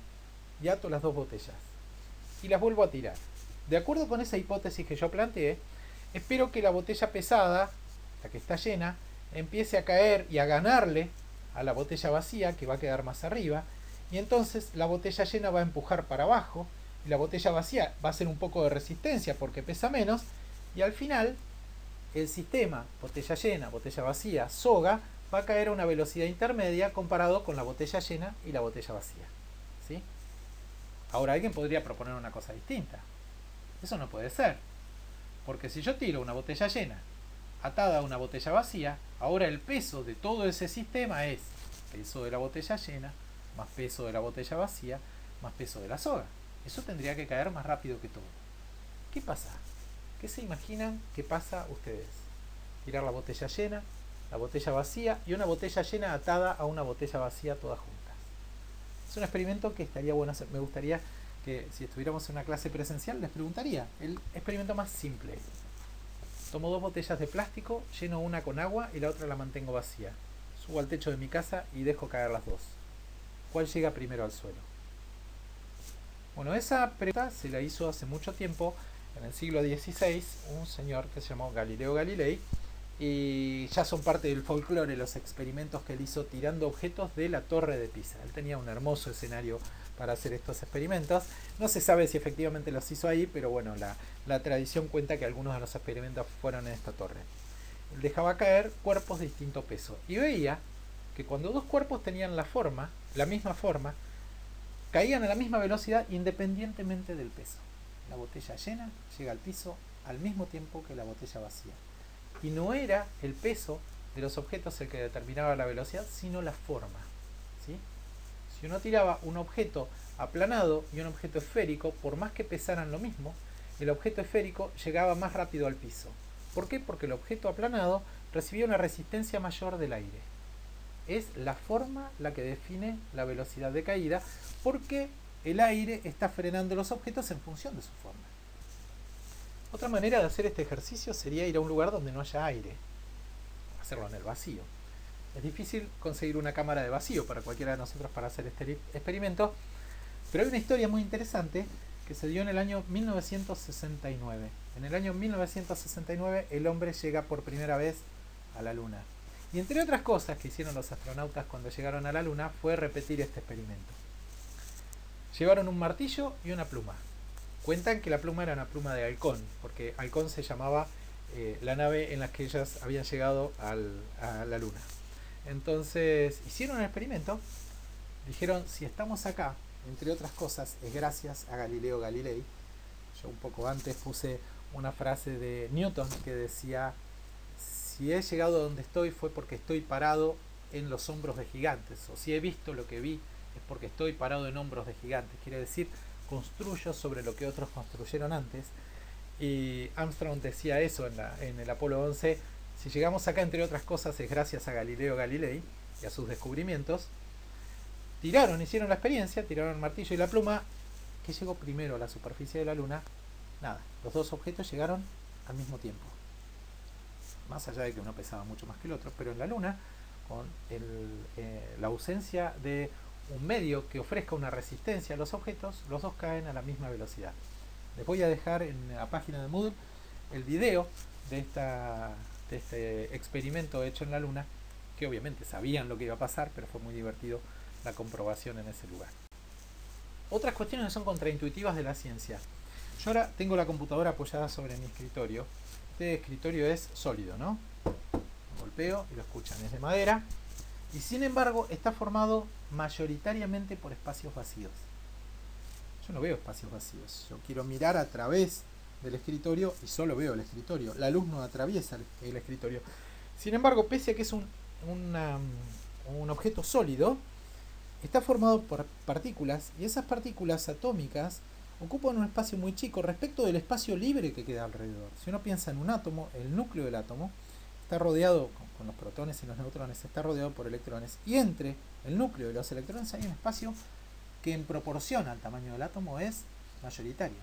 y ato las dos botellas. Y las vuelvo a tirar. De acuerdo con esa hipótesis que yo planteé, espero que la botella pesada, la que está llena, empiece a caer y a ganarle a la botella vacía, que va a quedar más arriba, y entonces la botella llena va a empujar para abajo, y la botella vacía va a hacer un poco de resistencia porque pesa menos, y al final el sistema botella llena, botella vacía, soga, va a caer a una velocidad intermedia comparado con la botella llena y la botella vacía. ¿Sí? Ahora alguien podría proponer una cosa distinta. Eso no puede ser. Porque si yo tiro una botella llena atada a una botella vacía, ahora el peso de todo ese sistema es peso de la botella llena, más peso de la botella vacía, más peso de la soga. Eso tendría que caer más rápido que todo. ¿Qué pasa? ¿Qué se imaginan que pasa ustedes? Tirar la botella llena, la botella vacía y una botella llena atada a una botella vacía todas juntas. Es un experimento que estaría bueno hacer. Me gustaría que si estuviéramos en una clase presencial les preguntaría. El experimento más simple. Tomo dos botellas de plástico, lleno una con agua y la otra la mantengo vacía. Subo al techo de mi casa y dejo caer las dos. ¿Cuál llega primero al suelo? Bueno, esa pregunta se la hizo hace mucho tiempo, en el siglo XVI, un señor que se llamó Galileo Galilei, y ya son parte del folclore los experimentos que él hizo tirando objetos de la Torre de Pisa. Él tenía un hermoso escenario para hacer estos experimentos. No se sabe si efectivamente los hizo ahí, pero bueno, la tradición cuenta que algunos de los experimentos fueron en esta torre. Él dejaba caer cuerpos de distinto peso y veía que cuando dos cuerpos tenían la misma forma, caían a la misma velocidad independientemente del peso. La botella llena llega al piso al mismo tiempo que la botella vacía. Y no era el peso de los objetos el que determinaba la velocidad, sino la forma. ¿Sí? Si uno tiraba un objeto aplanado y un objeto esférico, por más que pesaran lo mismo, el objeto esférico llegaba más rápido al piso. ¿Por qué? Porque el objeto aplanado recibía una resistencia mayor del aire. Es la forma la que define la velocidad de caída, porque el aire está frenando los objetos en función de su forma. Otra manera de hacer este ejercicio sería ir a un lugar donde no haya aire, hacerlo en el vacío. Es difícil conseguir una cámara de vacío para cualquiera de nosotros para hacer este experimento, pero hay una historia muy interesante que se dio en el año 1969. En el año 1969 el hombre llega por primera vez a la Luna. Y entre otras cosas que hicieron los astronautas cuando llegaron a la Luna fue repetir este experimento. Llevaron un martillo y una pluma. Cuentan que la pluma era una pluma de halcón, porque halcón se llamaba la nave en la que ellos habían llegado a la Luna. Entonces hicieron un experimento, dijeron, si estamos acá, entre otras cosas, es gracias a Galileo Galilei. Yo un poco antes puse una frase de Newton que decía, si he llegado a donde estoy fue porque estoy parado en los hombros de gigantes, o si he visto lo que vi es porque estoy parado en hombros de gigantes. Quiere decir, construyo sobre lo que otros construyeron antes. Y Armstrong decía eso en el Apolo 11, si llegamos acá entre otras cosas es gracias a Galileo Galilei y a sus descubrimientos. Hicieron la experiencia, tiraron el martillo y la pluma. ¿Qué llegó primero a la superficie de la Luna? Nada, los dos objetos llegaron al mismo tiempo. Más allá de que uno pesaba mucho más que el otro, pero en la Luna, con la ausencia de un medio que ofrezca una resistencia a los objetos, los dos caen a la misma velocidad. Les voy a dejar en la página de Moodle el video de este experimento hecho en la Luna, que obviamente sabían lo que iba a pasar, pero fue muy divertido la comprobación en ese lugar. Otras cuestiones que son contraintuitivas de la ciencia. Yo ahora tengo la computadora apoyada sobre mi escritorio. Este escritorio es sólido, ¿no? Golpeo y lo escuchan, es de madera. Y sin embargo está formado mayoritariamente por espacios vacíos. Yo no veo espacios vacíos. Yo quiero mirar a través del escritorio y solo veo el escritorio. La luz no atraviesa el escritorio. Sin embargo, pese a que es un objeto sólido, está formado por partículas, y esas partículas atómicas ocupan un espacio muy chico respecto del espacio libre que queda alrededor. Si uno piensa en un átomo, el núcleo del átomo está rodeado, con los protones y los neutrones, está rodeado por electrones, y entre el núcleo y los electrones hay un espacio que en proporción al tamaño del átomo es mayoritario.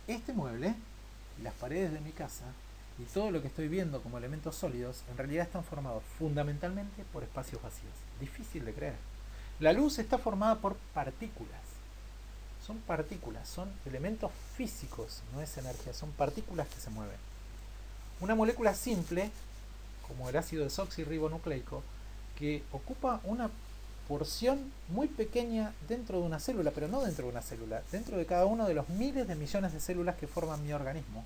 Este mueble, las paredes de mi casa y todo lo que estoy viendo como elementos sólidos en realidad están formados fundamentalmente por espacios vacíos. Difícil de creer. La luz está formada por partículas. son partículas, son elementos físicos, no es energía, son partículas que se mueven. Una molécula simple, como el ácido desoxirribonucleico, que ocupa una porción muy pequeña dentro de una célula, pero no dentro de una célula, dentro de cada uno de los miles de millones de células que forman mi organismo.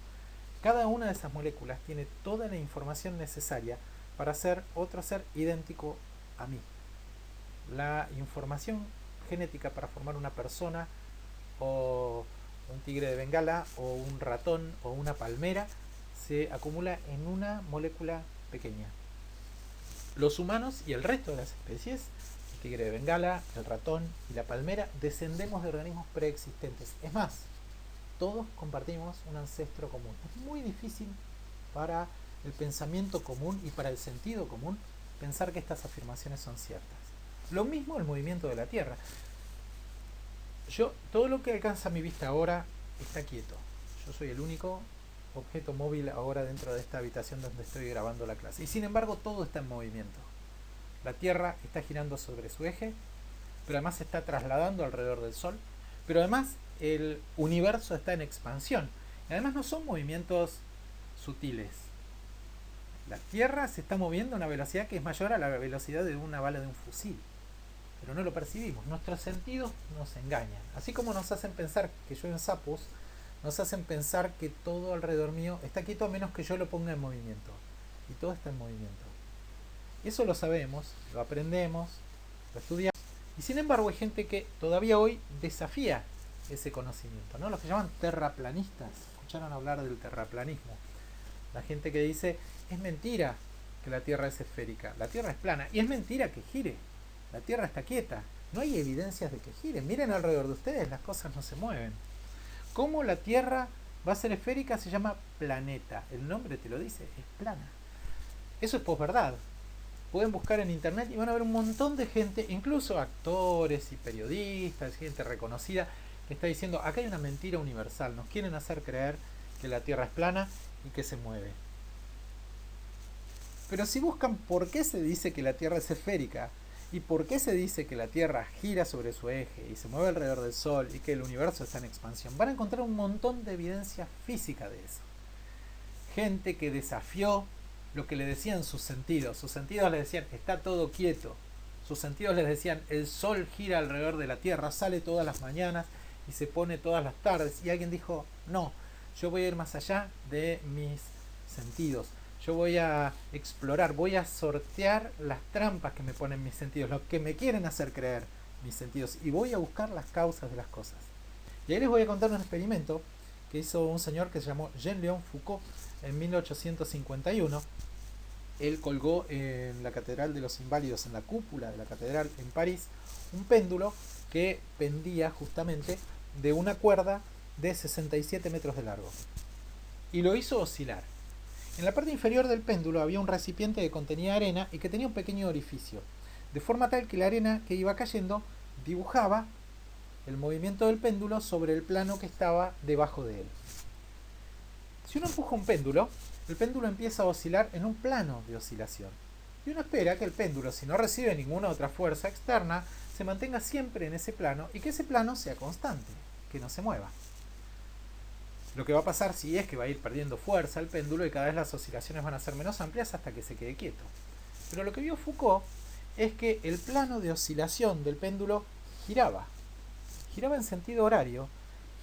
Cada una de esas moléculas tiene toda la información necesaria para ser otro ser idéntico a mí. La información genética para formar una persona o un tigre de Bengala o un ratón o una palmera se acumula en una molécula pequeña. Los humanos y el resto de las especies, el tigre de Bengala, el ratón y la palmera, descendemos de organismos preexistentes. Es más, todos compartimos un ancestro común. Es muy difícil para el pensamiento común y para el sentido común pensar que estas afirmaciones son ciertas. Lo mismo el movimiento de la Tierra. Todo lo que alcanza mi vista ahora está quieto. Yo soy el único objeto móvil ahora dentro de esta habitación donde estoy grabando la clase. Y sin embargo todo está en movimiento. La Tierra está girando sobre su eje, pero además se está trasladando alrededor del Sol. Pero además el universo está en expansión. Y además no son movimientos sutiles. La Tierra se está moviendo a una velocidad que es mayor a la velocidad de una bala de un fusil. Pero no lo percibimos. Nuestros sentidos nos engañan. Así como nos hacen pensar que llueven sapos, nos hacen pensar que todo alrededor mío está quieto a menos que yo lo ponga en movimiento. Y todo está en movimiento. Eso lo sabemos, lo aprendemos, lo estudiamos. Y sin embargo hay gente que todavía hoy desafía ese conocimiento, ¿no? Los que llaman terraplanistas. Escucharon hablar del terraplanismo. La gente que dice, es mentira que la Tierra es esférica, la Tierra es plana. Y es mentira que gire, la Tierra está quieta. No hay evidencias de que gire. Miren alrededor de ustedes, las cosas no se mueven. ¿Cómo la Tierra va a ser esférica? Se llama planeta. El nombre te lo dice, es plana. Eso es posverdad. Pueden buscar en internet y van a ver un montón de gente, incluso actores y periodistas, gente reconocida, que está diciendo, acá hay una mentira universal. Nos quieren hacer creer que la Tierra es plana y que se mueve. Pero si buscan por qué se dice que la Tierra es esférica, y por qué se dice que la Tierra gira sobre su eje y se mueve alrededor del Sol y que el universo está en expansión, van a encontrar un montón de evidencia física de eso. Gente que desafió lo que le decían sus sentidos. Sus sentidos les decían, está todo quieto. Sus sentidos les decían, el Sol gira alrededor de la Tierra, sale todas las mañanas y se pone todas las tardes. Y alguien dijo, no, yo voy a ir más allá de mis sentidos. Yo voy a explorar, voy a sortear las trampas que me ponen mis sentidos, lo que me quieren hacer creer mis sentidos, y voy a buscar las causas de las cosas. Y ahí les voy a contar un experimento que hizo un señor que se llamó Jean-Léon Foucault en 1851. Él colgó en la Catedral de los Inválidos, en la cúpula de la catedral en París, un péndulo que pendía justamente de una cuerda de 67 metros de largo. Y lo hizo oscilar. En la parte inferior del péndulo había un recipiente que contenía arena y que tenía un pequeño orificio, de forma tal que la arena que iba cayendo dibujaba el movimiento del péndulo sobre el plano que estaba debajo de él. Si uno empuja un péndulo, el péndulo empieza a oscilar en un plano de oscilación. Y uno espera que el péndulo, si no recibe ninguna otra fuerza externa, se mantenga siempre en ese plano y que ese plano sea constante, que no se mueva. Lo que va a pasar sí es que va a ir perdiendo fuerza el péndulo y cada vez las oscilaciones van a ser menos amplias hasta que se quede quieto. Pero lo que vio Foucault es que el plano de oscilación del péndulo giraba. Giraba en sentido horario,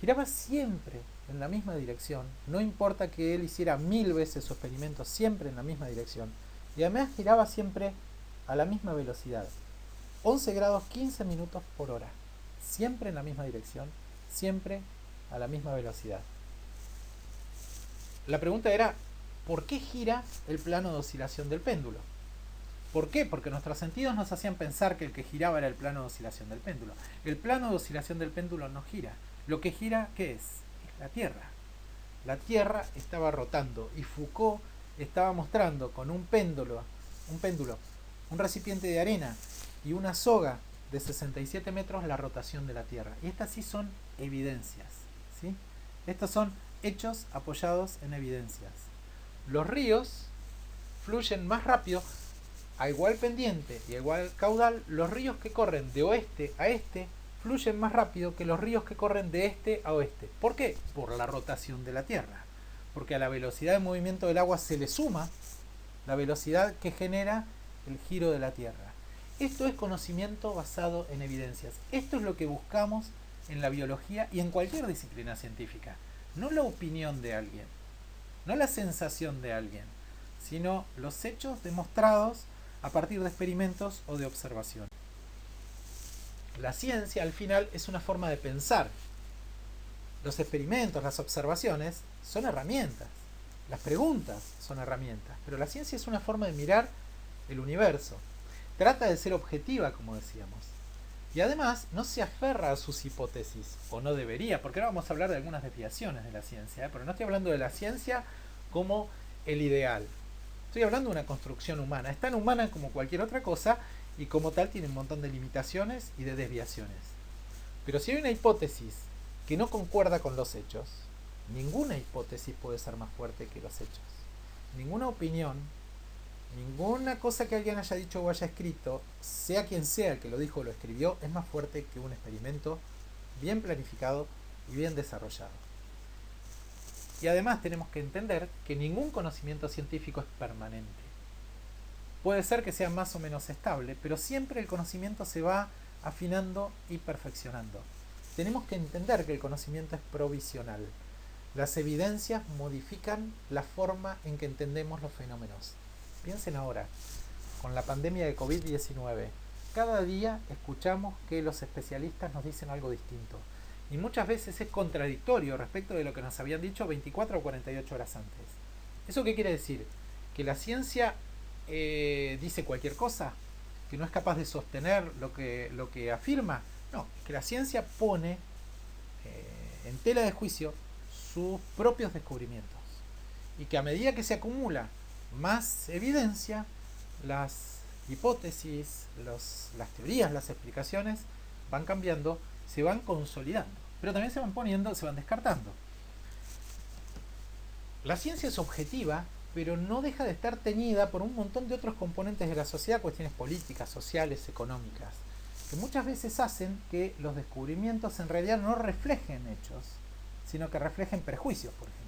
giraba siempre en la misma dirección, no importa que él hiciera 1000 veces su experimento, siempre en la misma dirección. Y además giraba siempre a la misma velocidad, 11 grados 15 minutos por hora, siempre en la misma dirección, siempre a la misma velocidad. La pregunta era, ¿por qué gira el plano de oscilación del péndulo? ¿Por qué? Porque nuestros sentidos nos hacían pensar que el que giraba era el plano de oscilación del péndulo. El plano de oscilación del péndulo no gira. Lo que gira, ¿qué es? Es la Tierra. La Tierra estaba rotando y Foucault estaba mostrando con un péndulo, un recipiente de arena y una soga de 67 metros la rotación de la Tierra. Y estas sí son evidencias, ¿sí? Estos son hechos apoyados en evidencias. Los ríos fluyen más rápido a igual pendiente y a igual caudal. Los ríos que corren de oeste a este fluyen más rápido que los ríos que corren de este a oeste. ¿Por qué? Por la rotación de la Tierra. Porque a la velocidad de movimiento del agua se le suma la velocidad que genera el giro de la Tierra. Esto es conocimiento basado en evidencias. Esto es lo que buscamos en la biología y en cualquier disciplina científica. No la opinión de alguien, no la sensación de alguien, sino los hechos demostrados a partir de experimentos o de observación. La ciencia, al final, es una forma de pensar. Los experimentos, las observaciones, son herramientas. Las preguntas son herramientas. Pero la ciencia es una forma de mirar el universo. Trata de ser objetiva, como decíamos. Y además, no se aferra a sus hipótesis, o no debería, porque ahora vamos a hablar de algunas desviaciones de la ciencia, pero no estoy hablando de la ciencia como el ideal. Estoy hablando de una construcción humana. Es tan humana como cualquier otra cosa y como tal tiene un montón de limitaciones y de desviaciones. Pero si hay una hipótesis que no concuerda con los hechos, ninguna hipótesis puede ser más fuerte que los hechos. Ninguna opinión, ninguna cosa que alguien haya dicho o haya escrito, sea quien sea el que lo dijo o lo escribió, es más fuerte que un experimento bien planificado y bien desarrollado. Y además tenemos que entender que ningún conocimiento científico es permanente. Puede ser que sea más o menos estable, pero siempre el conocimiento se va afinando y perfeccionando. Tenemos que entender que el conocimiento es provisional. Las evidencias modifican la forma en que entendemos los fenómenos. Piensen ahora, con la pandemia de COVID-19, cada día escuchamos que los especialistas nos dicen algo distinto. Y muchas veces es contradictorio respecto de lo que nos habían dicho 24 o 48 horas antes. ¿Eso qué quiere decir? ¿Que la ciencia dice cualquier cosa? ¿Que no es capaz de sostener lo que afirma? No, es que la ciencia pone en tela de juicio sus propios descubrimientos. Y que a medida que se acumula más evidencia, las hipótesis, las teorías, las explicaciones van cambiando, se van consolidando, pero también se van poniendo, se van descartando. La ciencia es objetiva, pero no deja de estar teñida por un montón de otros componentes de la sociedad, cuestiones políticas, sociales, económicas, que muchas veces hacen que los descubrimientos en realidad no reflejen hechos, sino que reflejen prejuicios, por ejemplo.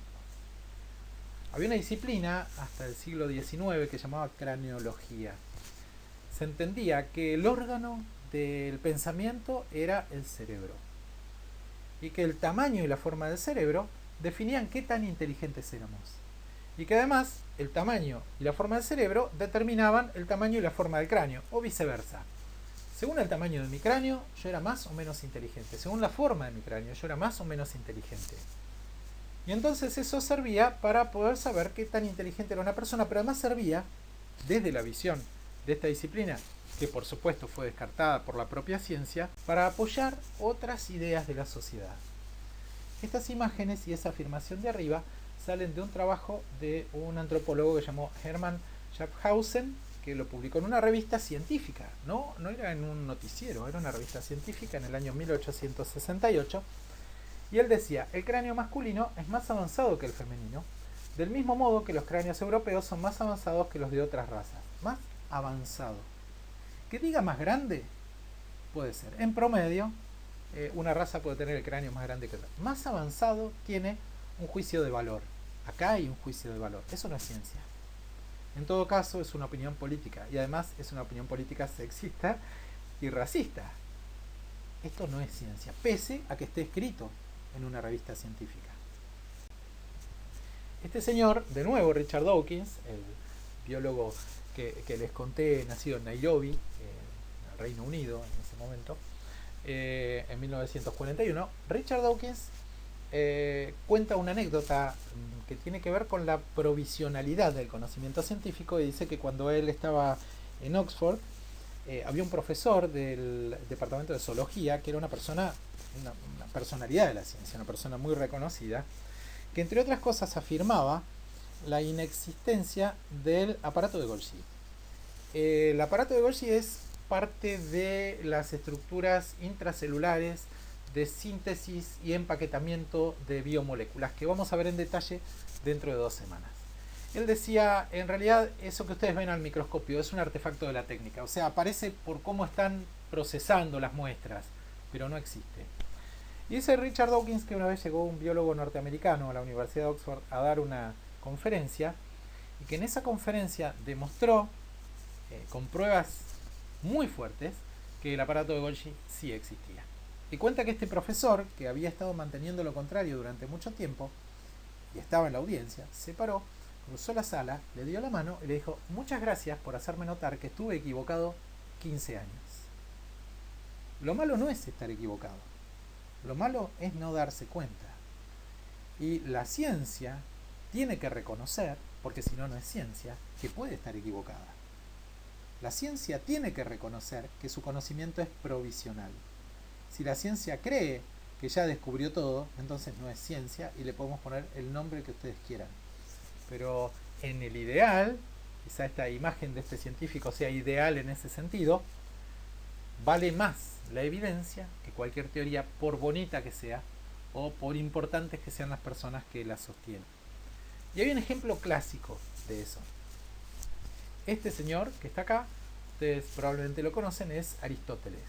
Había una disciplina hasta el siglo XIX que se llamaba craneología. Se entendía que el órgano del pensamiento era el cerebro y que el tamaño y la forma del cerebro definían qué tan inteligentes éramos, y que además el tamaño y la forma del cerebro determinaban el tamaño y la forma del cráneo, o viceversa. Según el tamaño de mi cráneo, yo era más o menos inteligente. Según la forma de mi cráneo, yo era más o menos inteligente. Y entonces eso servía para poder saber qué tan inteligente era una persona, pero además servía, desde la visión de esta disciplina, que por supuesto fue descartada por la propia ciencia, para apoyar otras ideas de la sociedad. Estas imágenes y esa afirmación de arriba salen de un trabajo de un antropólogo que se llamó Hermann Schaffhausen, que lo publicó en una revista científica, no era en un noticiero, era una revista científica en el año 1868, y él decía: el cráneo masculino es más avanzado que el femenino, del mismo modo que los cráneos europeos son más avanzados que los de otras razas. Más avanzado. Que diga más grande, puede ser. En promedio, una raza puede tener el cráneo más grande que otra. Más avanzado tiene un juicio de valor. Acá hay un juicio de valor. Eso no es ciencia. En todo caso, es una opinión política. Y además es una opinión política sexista y racista. Esto no es ciencia, pese a que esté escrito en una revista científica. Este señor, de nuevo, Richard Dawkins, el biólogo que les conté, nacido en Nairobi, en el Reino Unido en ese momento, en 1941, Richard Dawkins cuenta una anécdota que tiene que ver con la provisionalidad del conocimiento científico, y dice que cuando él estaba en Oxford, había un profesor del departamento de zoología que era una personalidad de la ciencia, una persona muy reconocida, que entre otras cosas afirmaba la inexistencia del aparato de Golgi. El aparato de Golgi es parte de las estructuras intracelulares de síntesis y empaquetamiento de biomoléculas, que vamos a ver en detalle dentro de 2 semanas. Él decía: en realidad eso que ustedes ven al microscopio es un artefacto de la técnica, o sea, aparece por cómo están procesando las muestras, pero no existe. Y dice Richard Dawkins que una vez llegó un biólogo norteamericano a la Universidad de Oxford a dar una conferencia y que en esa conferencia demostró con pruebas muy fuertes que el aparato de Golgi sí existía. Y cuenta que este profesor, que había estado manteniendo lo contrario durante mucho tiempo y estaba en la audiencia, se paró, cruzó la sala, le dio la mano y le dijo: muchas gracias por hacerme notar que estuve equivocado 15 años. Lo malo no es estar equivocado, lo malo es no darse cuenta. Y la ciencia tiene que reconocer, porque si no, no es ciencia, que puede estar equivocada. La ciencia tiene que reconocer que su conocimiento es provisional. Si la ciencia cree que ya descubrió todo, entonces no es ciencia y le podemos poner el nombre que ustedes quieran. Pero en el ideal, quizá esta imagen de este científico sea ideal en ese sentido, vale más la evidencia que cualquier teoría, por bonita que sea o por importantes que sean las personas que la sostienen. Y hay un ejemplo clásico de eso. Este señor que está acá, ustedes probablemente lo conocen, es Aristóteles.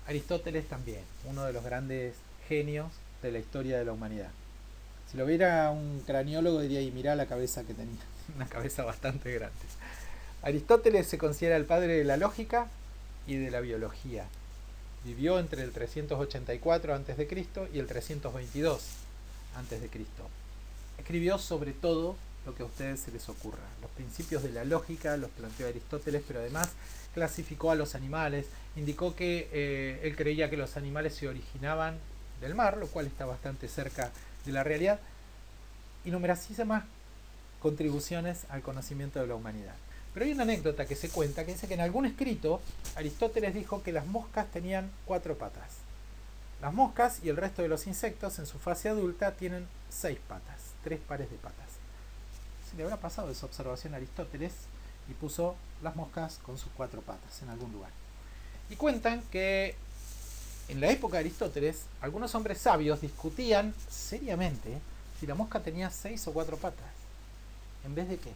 Aristóteles también, uno de los grandes genios de la historia de la humanidad. Si lo viera un craniólogo diría: y mirá la cabeza que tenía, una cabeza bastante grande. Aristóteles se considera el padre de la lógica y de la biología. Vivió entre el 384 a.C. y el 322 a.C. Escribió sobre todo lo que a ustedes se les ocurra. Los principios de la lógica los planteó Aristóteles, pero además clasificó a los animales, indicó que él creía que los animales se originaban del mar, lo cual está bastante cerca de la realidad, y numerosísimas contribuciones al conocimiento de la humanidad. Pero hay una anécdota que se cuenta que dice que en algún escrito Aristóteles dijo que las moscas tenían 4 patas. Las moscas y el resto de los insectos en su fase adulta tienen 6 patas, 3 pares de patas. Se le habrá pasado esa observación a Aristóteles y puso las moscas con sus 4 patas en algún lugar. Y cuentan que en la época de Aristóteles algunos hombres sabios discutían seriamente si la mosca tenía 6 o 4 patas. ¿En vez de qué?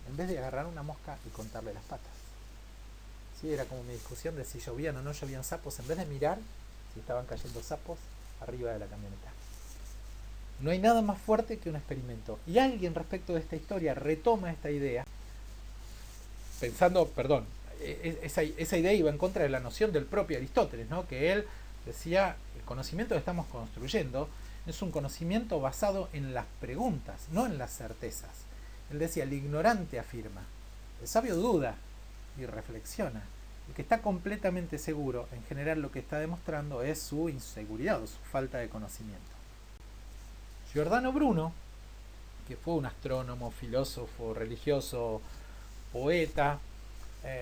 En vez de agarrar una mosca y contarle las patas. Sí, era como mi discusión de si llovían o no llovían sapos, en vez de mirar si estaban cayendo sapos arriba de la camioneta. No hay nada más fuerte que un experimento. Y alguien respecto de esta historia retoma esta idea, pensando, esa idea iba en contra de la noción del propio Aristóteles, ¿no? Que él decía: el conocimiento que estamos construyendo es un conocimiento basado en las preguntas, no en las certezas. Él decía: el ignorante afirma, el sabio duda y reflexiona. El que está completamente seguro, en general lo que está demostrando es su inseguridad o su falta de conocimiento. Giordano Bruno, que fue un astrónomo, filósofo, religioso, poeta,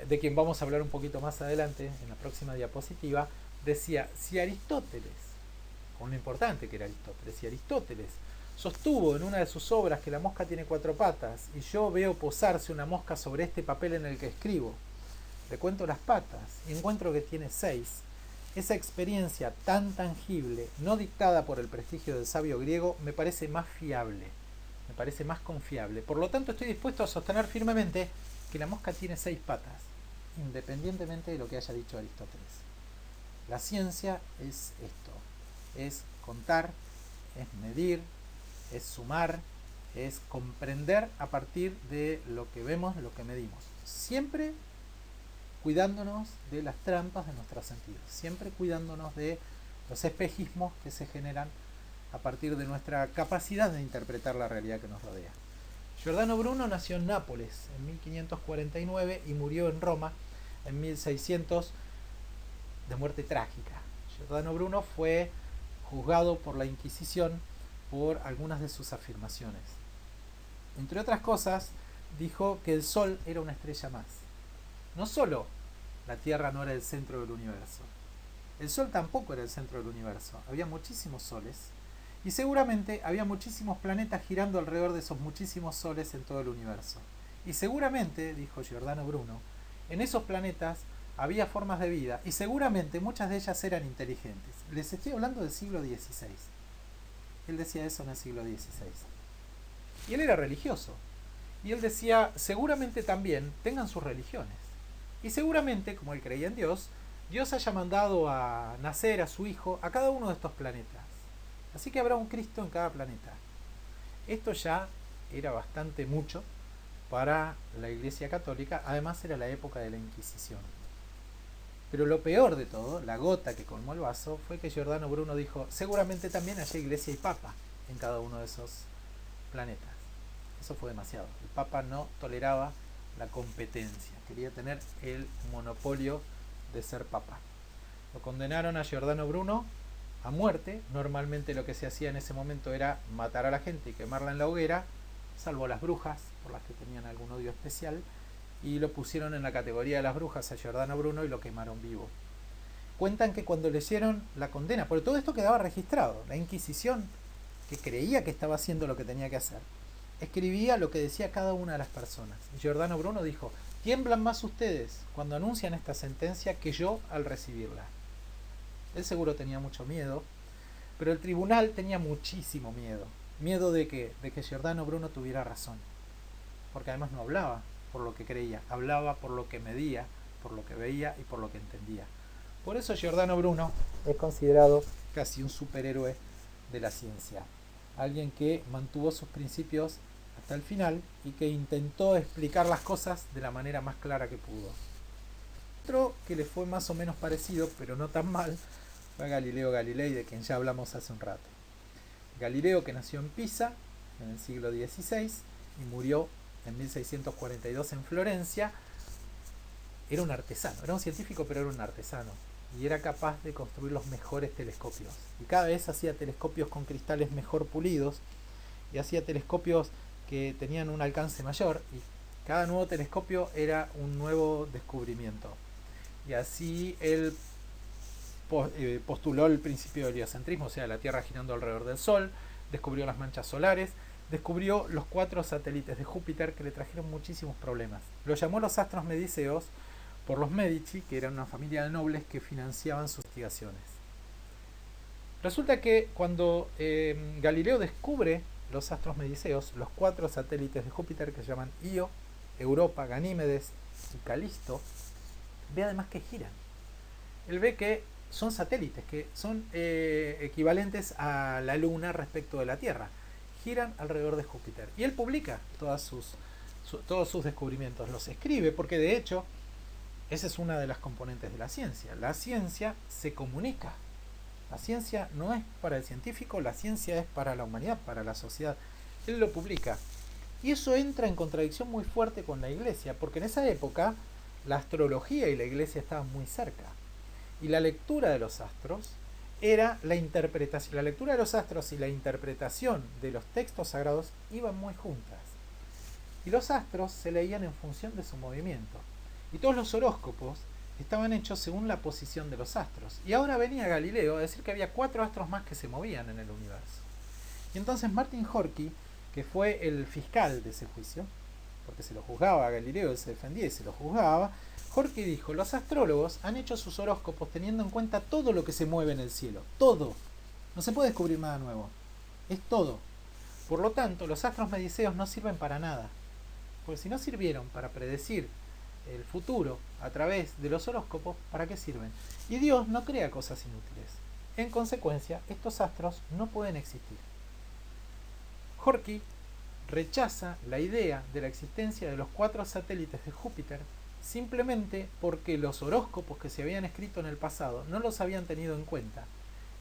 de quien vamos a hablar un poquito más adelante en la próxima diapositiva, decía: si Aristóteles, con lo importante que era Aristóteles, si Aristóteles sostuvo en una de sus obras que la mosca tiene 4 patas y yo veo posarse una mosca sobre este papel en el que escribo, le cuento las patas y encuentro que tiene 6, esa experiencia tan tangible, no dictada por el prestigio del sabio griego, me parece más fiable, me parece más confiable. Por lo tanto, estoy dispuesto a sostener firmemente que la mosca tiene 6 patas, independientemente de lo que haya dicho Aristóteles. La ciencia es esto, es contar, es medir, es sumar, es comprender a partir de lo que vemos, de lo que medimos. Siempre cuidándonos de las trampas de nuestros sentidos, siempre cuidándonos de los espejismos que se generan a partir de nuestra capacidad de interpretar la realidad que nos rodea. Giordano Bruno nació en Nápoles en 1549 y murió en Roma en 1600 de muerte trágica. Giordano Bruno fue juzgado por la Inquisición por algunas de sus afirmaciones. Entre otras cosas, dijo que el Sol era una estrella más. No solo la Tierra no era el centro del universo, el Sol tampoco era el centro del universo. Había muchísimos soles y seguramente había muchísimos planetas girando alrededor de esos muchísimos soles en todo el universo. Y seguramente, dijo Giordano Bruno, en esos planetas había formas de vida y seguramente muchas de ellas eran inteligentes. Les estoy hablando del siglo XVI. Él decía eso en el siglo XVI. Y él era religioso. Y él decía, seguramente también tengan sus religiones. Y seguramente, como él creía en Dios, Dios haya mandado a nacer a su Hijo a cada uno de estos planetas. Así que habrá un Cristo en cada planeta. Esto ya era bastante mucho para la Iglesia Católica, además era la época de la Inquisición. Pero lo peor de todo, la gota que colmó el vaso, fue que Giordano Bruno dijo, seguramente también haya iglesia y papa en cada uno de esos planetas. Eso fue demasiado. El papa no toleraba la competencia, quería tener el monopolio de ser papa. Lo condenaron a Giordano Bruno a muerte. Normalmente lo que se hacía en ese momento era matar a la gente y quemarla en la hoguera, salvo las brujas, por las que tenían algún odio especial, y lo pusieron en la categoría de las brujas a Giordano Bruno y lo quemaron vivo. Cuentan que cuando leyeron la condena, porque todo esto quedaba registrado, la Inquisición, que creía que estaba haciendo lo que tenía que hacer, escribía lo que decía cada una de las personas. Y Giordano Bruno dijo, tiemblan más ustedes cuando anuncian esta sentencia que yo al recibirla. Él seguro tenía mucho miedo, pero el tribunal tenía muchísimo miedo. Miedo de que Giordano Bruno tuviera razón. Porque además no hablaba por lo que creía, hablaba por lo que medía, por lo que veía y por lo que entendía. Por eso Giordano Bruno es considerado casi un superhéroe de la ciencia. Alguien que mantuvo sus principios hasta el final y que intentó explicar las cosas de la manera más clara que pudo. Otro que le fue más o menos parecido, pero no tan mal, fue Galileo Galilei, de quien ya hablamos hace un rato. Galileo, que nació en Pisa en el siglo XVI y murió en 1642 en Florencia, era un artesano, era un científico pero era un artesano y era capaz de construir los mejores telescopios y cada vez hacía telescopios con cristales mejor pulidos y hacía telescopios que tenían un alcance mayor y cada nuevo telescopio era un nuevo descubrimiento y así él postuló el principio del heliocentrismo, o sea, la Tierra girando alrededor del Sol, descubrió las manchas solares, descubrió los 4 satélites de Júpiter que le trajeron muchísimos problemas. Lo llamó los astros mediceos por los Medici, que eran una familia de nobles que financiaban sus investigaciones. Resulta que cuando Galileo descubre los astros mediceos, los 4 satélites de Júpiter que se llaman Io, Europa, Ganímedes y Calisto, ve además que giran. Él ve que son satélites, que son equivalentes a la Luna respecto de la Tierra. Giran alrededor de Júpiter. Y él publica todos sus descubrimientos, los escribe, porque de hecho, esa es una de las componentes de la ciencia. La ciencia se comunica. La ciencia no es para el científico, la ciencia es para la humanidad, para la sociedad. Él lo publica. Y eso entra en contradicción muy fuerte con la Iglesia, porque en esa época la astrología y la Iglesia estaban muy cerca. Y la lectura de los astros era la interpretación. La lectura de los astros y la interpretación de los textos sagrados iban muy juntas. Y los astros se leían en función de su movimiento. Y todos los horóscopos estaban hechos según la posición de los astros. Y ahora venía Galileo a decir que había 4 astros más que se movían en el universo. Y entonces Martin Horkey, que fue el fiscal de ese juicio, porque se lo juzgaba a Galileo, él se defendía y se lo juzgaba, Horkey dijo, los astrólogos han hecho sus horóscopos teniendo en cuenta todo lo que se mueve en el cielo, todo. No se puede descubrir nada nuevo, es todo. Por lo tanto, los astros mediceos no sirven para nada, porque si no sirvieron para predecir el futuro a través de los horóscopos, ¿para qué sirven? Y Dios no crea cosas inútiles. En consecuencia, estos astros no pueden existir. Horkey rechaza la idea de la existencia de los 4 satélites de Júpiter simplemente porque los horóscopos que se habían escrito en el pasado no los habían tenido en cuenta.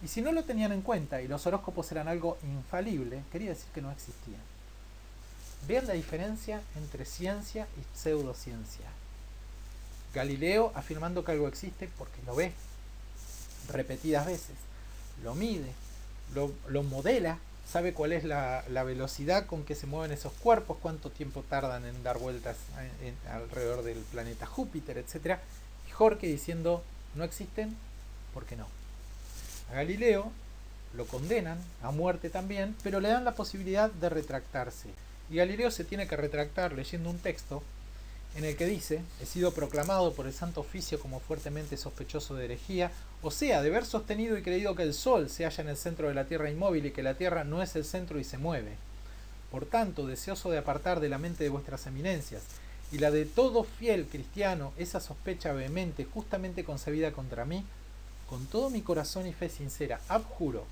Y si no lo tenían en cuenta y los horóscopos eran algo infalible, quería decir que no existían. Vean la diferencia entre ciencia y pseudociencia. Galileo afirmando que algo existe porque lo ve repetidas veces, lo mide, lo modela, sabe cuál es la velocidad con que se mueven esos cuerpos, cuánto tiempo tardan en dar vueltas alrededor del planeta Júpiter, etc. Y Horkey diciendo, no existen, ¿por qué no? A Galileo lo condenan a muerte también, pero le dan la posibilidad de retractarse. Y Galileo se tiene que retractar leyendo un texto en el que dice, he sido proclamado por el Santo Oficio como fuertemente sospechoso de herejía, o sea, de haber sostenido y creído que el Sol se halla en el centro de la Tierra inmóvil y que la Tierra no es el centro y se mueve. Por tanto, deseoso de apartar de la mente de vuestras eminencias y la de todo fiel cristiano, esa sospecha vehemente, justamente concebida contra mí, con todo mi corazón y fe sincera, abjuro,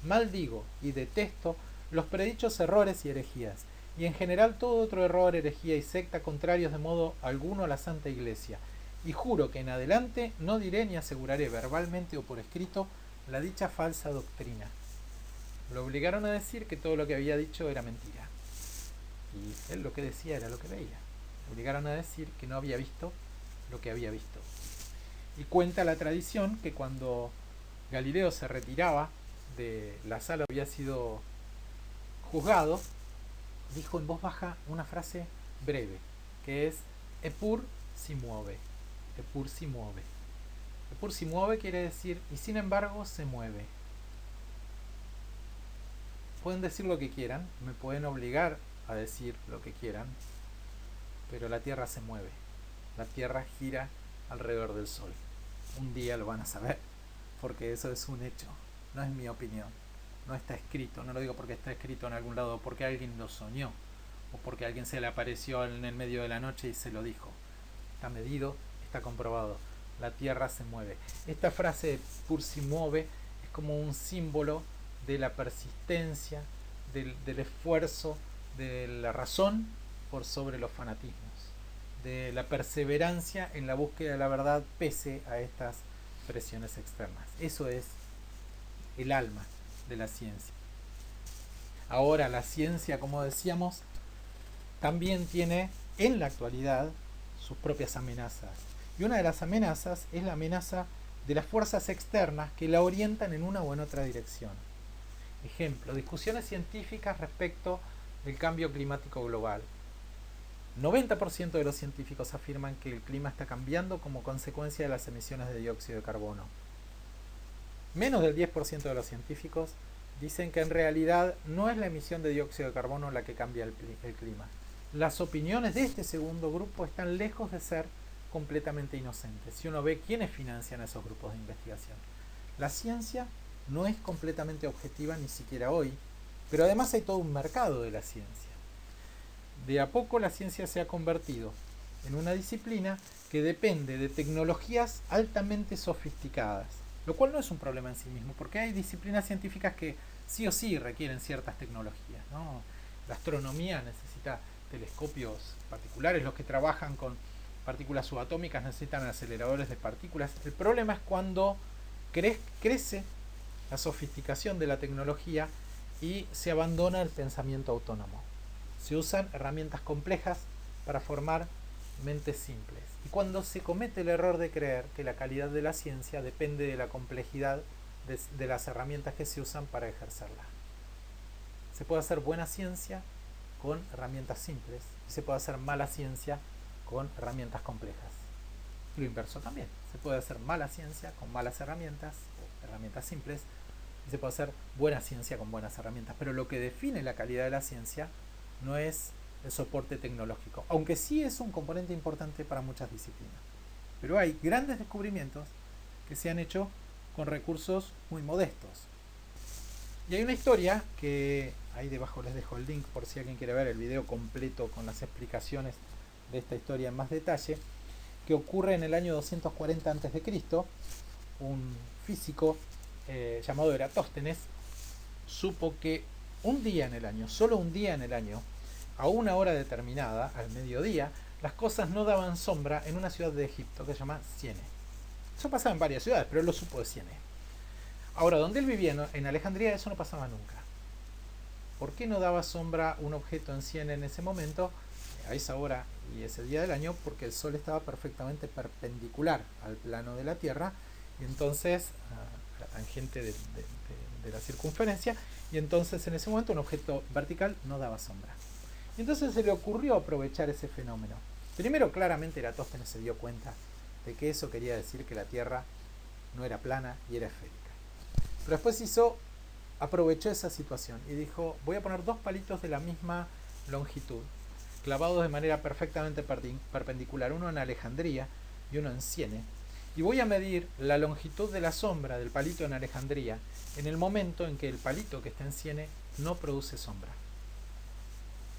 maldigo y detesto los predichos errores y herejías, y en general todo otro error, herejía y secta contrarios de modo alguno a la Santa Iglesia, y juro que en adelante no diré ni aseguraré verbalmente o por escrito la dicha falsa doctrina. Lo obligaron a decir que todo lo que había dicho era mentira, y él lo que decía era lo que veía. Lo obligaron a decir que no había visto lo que había visto. Y cuenta la tradición que cuando Galileo se retiraba de la sala, había sido juzgado, dijo en voz baja una frase breve, que es Eppur si muove. Eppur si muove. Eppur si muove quiere decir y sin embargo se mueve. Pueden decir lo que quieran, me pueden obligar a decir lo que quieran, pero la Tierra se mueve. La Tierra gira alrededor del Sol. Un día lo van a saber, porque eso es un hecho, no es mi opinión. No está escrito, no lo digo porque está escrito en algún lado, porque alguien lo soñó, o porque alguien se le apareció en el medio de la noche y se lo dijo. Está medido, está comprobado. La Tierra se mueve. Esta frase Pur si mueve es como un símbolo de la persistencia, del esfuerzo, de la razón por sobre los fanatismos, de la perseverancia en la búsqueda de la verdad pese a estas presiones externas. Eso es el alma de la ciencia. Ahora la ciencia, como decíamos, también tiene en la actualidad sus propias amenazas. Y una de las amenazas es la amenaza de las fuerzas externas que la orientan en una o en otra dirección. Ejemplo, discusiones científicas respecto del cambio climático global. 90% de los científicos afirman que el clima está cambiando como consecuencia de las emisiones de dióxido de carbono. Menos del 10% de los científicos dicen que en realidad no es la emisión de dióxido de carbono la que cambia el clima. Las opiniones de este segundo grupo están lejos de ser completamente inocentes. Si uno ve quiénes financian esos grupos de investigación. La ciencia no es completamente objetiva ni siquiera hoy, pero además hay todo un mercado de la ciencia. De a poco la ciencia se ha convertido en una disciplina que depende de tecnologías altamente sofisticadas, lo cual no es un problema en sí mismo, porque hay disciplinas científicas que sí o sí requieren ciertas tecnologías, ¿no? La astronomía necesita telescopios particulares, los que trabajan con partículas subatómicas necesitan aceleradores de partículas. El problema es cuando crece la sofisticación de la tecnología y se abandona el pensamiento autónomo. Se usan herramientas complejas para formar mentes simples. Y cuando se comete el error de creer que la calidad de la ciencia depende de la complejidad de las herramientas que se usan para ejercerla. Se puede hacer buena ciencia con herramientas simples y se puede hacer mala ciencia con herramientas complejas. Lo inverso también. Se puede hacer mala ciencia con malas herramientas o herramientas simples y se puede hacer buena ciencia con buenas herramientas. Pero lo que define la calidad de la ciencia no es el soporte tecnológico, aunque sí es un componente importante para muchas disciplinas. Pero hay grandes descubrimientos que se han hecho con recursos muy modestos. Y hay una historia que ahí debajo les dejo el link por si alguien quiere ver el video completo con las explicaciones de esta historia en más detalle, que ocurre en el año 240 a.C. Un físico llamado Eratóstenes supo que un día en el año, solo un día en el año, a una hora determinada, al mediodía, las cosas no daban sombra en una ciudad de Egipto que se llama Ciene. Eso pasaba en varias ciudades, pero él lo supo de Ciene. Ahora, donde él vivía, en Alejandría, eso no pasaba nunca. ¿Por qué no daba sombra un objeto en Ciene en ese momento, a esa hora y ese día del año? Porque el sol estaba perfectamente perpendicular al plano de la Tierra, y entonces, a la tangente de la circunferencia, y entonces en ese momento un objeto vertical no daba sombra. Y entonces se le ocurrió aprovechar ese fenómeno. Primero, claramente Eratóstenes se dio cuenta de que eso quería decir que la Tierra no era plana y era esférica. Pero después aprovechó esa situación y dijo, voy a poner dos palitos de la misma longitud, clavados de manera perfectamente perpendicular, uno en Alejandría y uno en Ciene, y voy a medir la longitud de la sombra del palito en Alejandría en el momento en que el palito que está en Ciene no produce sombra.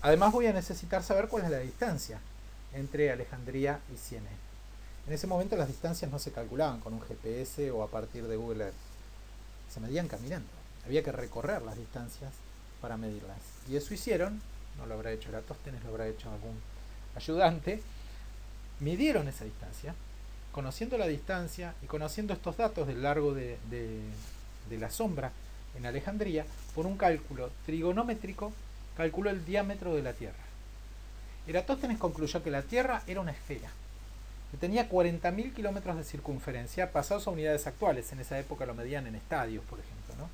Además voy a necesitar saber cuál es la distancia entre Alejandría y Siene. En ese momento las distancias no se calculaban con un GPS o a partir de Google Earth. Se medían caminando. Había que recorrer las distancias para medirlas. Y eso hicieron, no lo habrá hecho Eratóstenes, lo habrá hecho algún ayudante. Midieron esa distancia, conociendo la distancia y conociendo estos datos del largo de la sombra en Alejandría, por un cálculo trigonométrico, calculó el diámetro de la Tierra. Eratóstenes concluyó que la Tierra era una esfera, que tenía 40.000 kilómetros de circunferencia, pasados a unidades actuales. En esa época lo medían en estadios, por ejemplo, ¿no?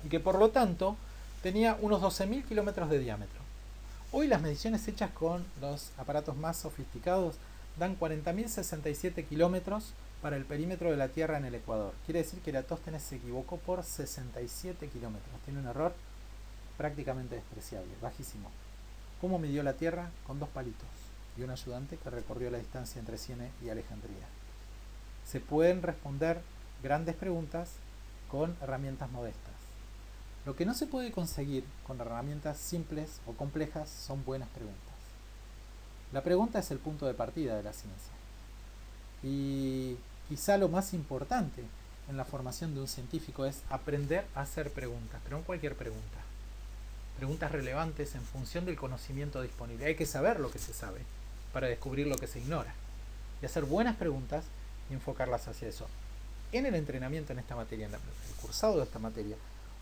Y que por lo tanto tenía unos 12.000 kilómetros de diámetro. Hoy las mediciones hechas con los aparatos más sofisticados dan 40.067 kilómetros para el perímetro de la Tierra en el Ecuador. Quiere decir que Eratóstenes se equivocó por 67 kilómetros. Tiene un error prácticamente despreciable, bajísimo. ¿Cómo midió la Tierra? Con 2 palitos y un ayudante que recorrió la distancia entre Siene y Alejandría. Se pueden responder grandes preguntas con herramientas modestas. Lo que no se puede conseguir con herramientas simples o complejas son buenas preguntas. La pregunta es el punto de partida de la ciencia. Y quizá lo más importante en la formación de un científico es aprender a hacer preguntas, pero no cualquier pregunta. Preguntas relevantes en función del conocimiento disponible. Hay que saber lo que se sabe para descubrir lo que se ignora. Y hacer buenas preguntas y enfocarlas hacia eso. En el entrenamiento en esta materia, en el cursado de esta materia,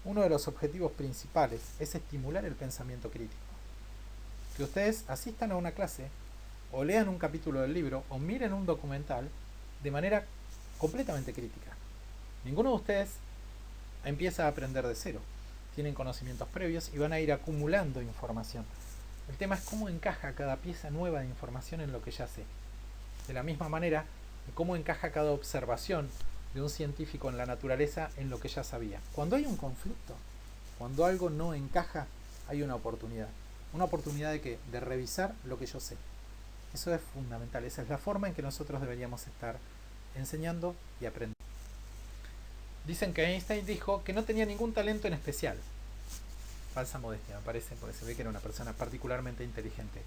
uno de los objetivos principales es estimular el pensamiento crítico. Que ustedes asistan a una clase, o lean un capítulo del libro, o miren un documental de manera completamente crítica. Ninguno de ustedes empieza a aprender de cero. Tienen conocimientos previos y van a ir acumulando información. El tema es cómo encaja cada pieza nueva de información en lo que ya sé. De la misma manera, cómo encaja cada observación de un científico en la naturaleza en lo que ya sabía. Cuando hay un conflicto, cuando algo no encaja, hay una oportunidad. Una oportunidad de ¿qué? De revisar lo que yo sé. Eso es fundamental. Esa es la forma en que nosotros deberíamos estar enseñando y aprendiendo. Dicen que Einstein dijo que no tenía ningún talento en especial. Falsa modestia, me parece, porque se ve que era una persona particularmente inteligente.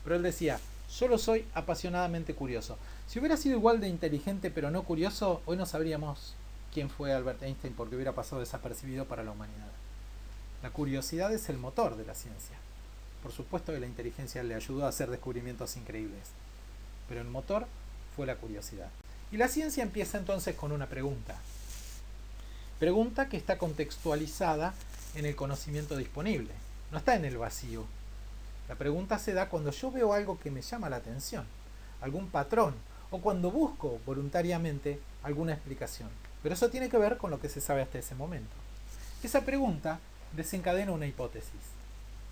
Pero él decía: solo soy apasionadamente curioso. Si hubiera sido igual de inteligente pero no curioso, hoy no sabríamos quién fue Albert Einstein, porque hubiera pasado desapercibido para la humanidad. La curiosidad es el motor de la ciencia. Por supuesto que la inteligencia le ayudó a hacer descubrimientos increíbles, pero el motor fue la curiosidad. Y la ciencia empieza entonces con una pregunta. Pregunta que está contextualizada en el conocimiento disponible. No está en el vacío. La pregunta se da cuando yo veo algo que me llama la atención, algún patrón, o cuando busco voluntariamente alguna explicación. Pero eso tiene que ver con lo que se sabe hasta ese momento. Esa pregunta desencadena una hipótesis.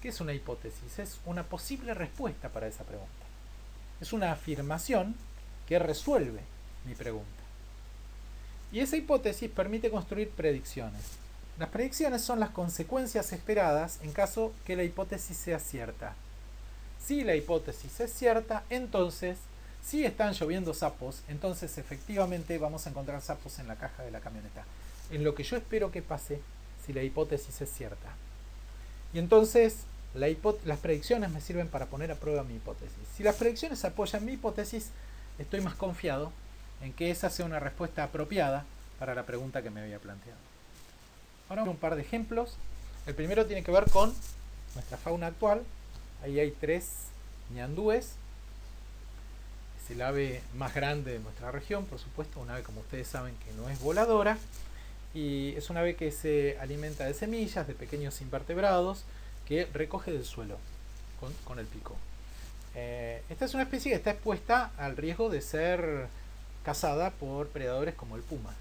¿Qué es una hipótesis? Es una posible respuesta para esa pregunta. Es una afirmación que resuelve mi pregunta. Y esa hipótesis permite construir predicciones. Las predicciones son las consecuencias esperadas en caso que la hipótesis sea cierta. Si la hipótesis es cierta, entonces, si están lloviendo sapos, entonces efectivamente vamos a encontrar sapos en la caja de la camioneta. En lo que yo espero que pase si la hipótesis es cierta. Y entonces las predicciones me sirven para poner a prueba mi hipótesis. Si las predicciones apoyan mi hipótesis, estoy más confiado en que esa sea una respuesta apropiada para la pregunta que me había planteado. Ahora un par de ejemplos. El primero tiene que ver con nuestra fauna actual. Ahí hay 3 ñandúes. Es el ave más grande de nuestra región, por supuesto, un ave, como ustedes saben, que no es voladora, y es un ave que se alimenta de semillas, de pequeños invertebrados, que recoge del suelo con el pico. Esta es una especie que está expuesta al riesgo de ser cazada por predadores como el puma.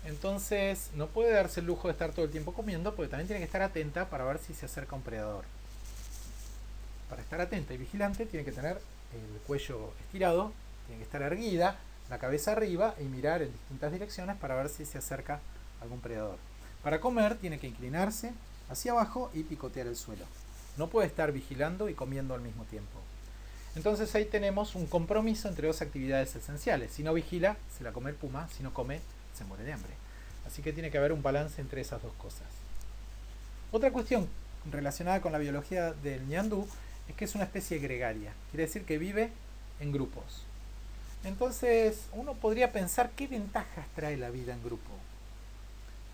Entonces no puede darse el lujo de estar todo el tiempo comiendo, porque también tiene que estar atenta para ver si se acerca un predador. Para estar atenta y vigilante tiene que tener el cuello estirado, tiene que estar erguida, la cabeza arriba y mirar en distintas direcciones para ver si se acerca algún predador. Para comer tiene que inclinarse hacia abajo y picotear el suelo. No puede estar vigilando y comiendo al mismo tiempo. Entonces ahí tenemos un compromiso entre 2 actividades esenciales. Si no vigila, se la come el puma; si no come, se muere de hambre. Así que tiene que haber un balance entre esas 2 cosas. Otra cuestión relacionada con la biología del ñandú es que es una especie gregaria. Quiere decir que vive en grupos. Entonces, uno podría pensar qué ventajas trae la vida en grupo.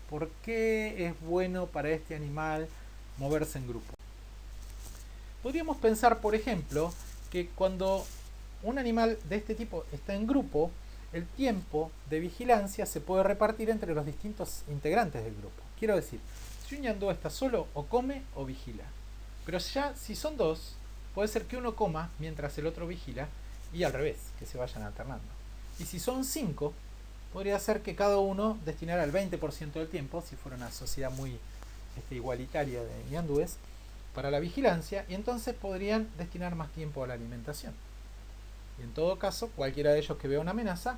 ¿Por qué es bueno para este animal moverse en grupo? Podríamos pensar, por ejemplo, que cuando un animal de este tipo está en grupo, el tiempo de vigilancia se puede repartir entre los distintos integrantes del grupo. Quiero decir, si un ñandú está solo, o come o vigila. Pero ya si son dos, puede ser que uno coma mientras el otro vigila, y al revés, que se vayan alternando. Y si son 5, podría ser que cada uno destinara el 20% del tiempo, si fuera una sociedad muy igualitaria de ñandúes, para la vigilancia, y entonces podrían destinar más tiempo a la alimentación. Y en todo caso, cualquiera de ellos que vea una amenaza,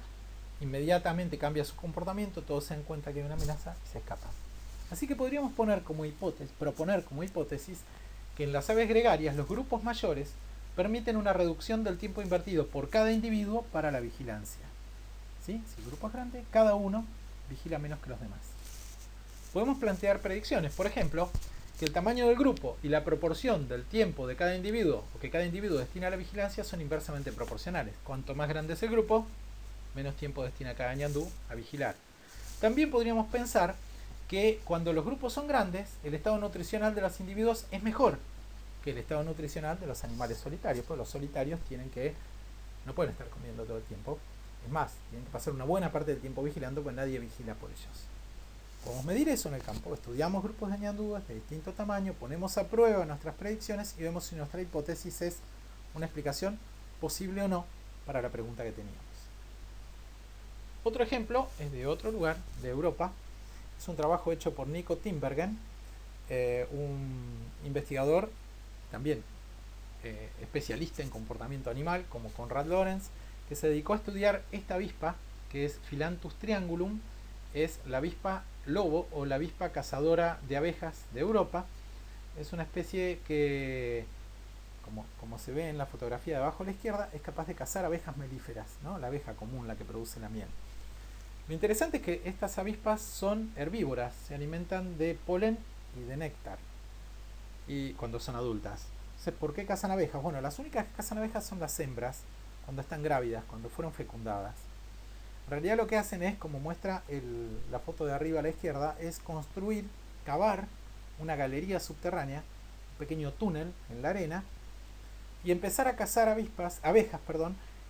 inmediatamente cambia su comportamiento, todos se dan cuenta que hay una amenaza y se escapan. Así que podríamos proponer como hipótesis que en las aves gregarias los grupos mayores permiten una reducción del tiempo invertido por cada individuo para la vigilancia. ¿Sí? Si el grupo es grande, cada uno vigila menos que los demás. Podemos plantear predicciones, por ejemplo, que el tamaño del grupo y la proporción del tiempo de cada individuo o que cada individuo destina a la vigilancia son inversamente proporcionales. Cuanto más grande es el grupo, menos tiempo destina cada ñandú a vigilar. También podríamos pensar que cuando los grupos son grandes, el estado nutricional de los individuos es mejor que el estado nutricional de los animales solitarios, porque los solitarios no pueden estar comiendo todo el tiempo. Es más, tienen que pasar una buena parte del tiempo vigilando, pues nadie vigila por ellos. Podemos medir eso en el campo, estudiamos grupos de ñandúes de distinto tamaño, ponemos a prueba nuestras predicciones y vemos si nuestra hipótesis es una explicación posible o no para la pregunta que teníamos. Otro ejemplo es de otro lugar, de Europa. Es un trabajo hecho por Nico Tinbergen, un investigador también especialista en comportamiento animal, como Konrad Lorenz, que se dedicó a estudiar esta avispa, que es Phyllanthus triangulum, es la avispa lobo o la avispa cazadora de abejas de Europa. Es una especie que, como se ve en la fotografía de abajo a la izquierda, es capaz de cazar abejas melíferas, ¿no? La abeja común, la que produce la miel. Lo interesante es que estas avispas son herbívoras, se alimentan de polen y de néctar, y cuando son adultas. Entonces, ¿por qué cazan abejas? Bueno, las únicas que cazan abejas son las hembras, cuando están grávidas, cuando fueron fecundadas. En realidad lo que hacen es, como muestra la foto de arriba a la izquierda, es cavar una galería subterránea, un pequeño túnel en la arena, y empezar a cazar abejas,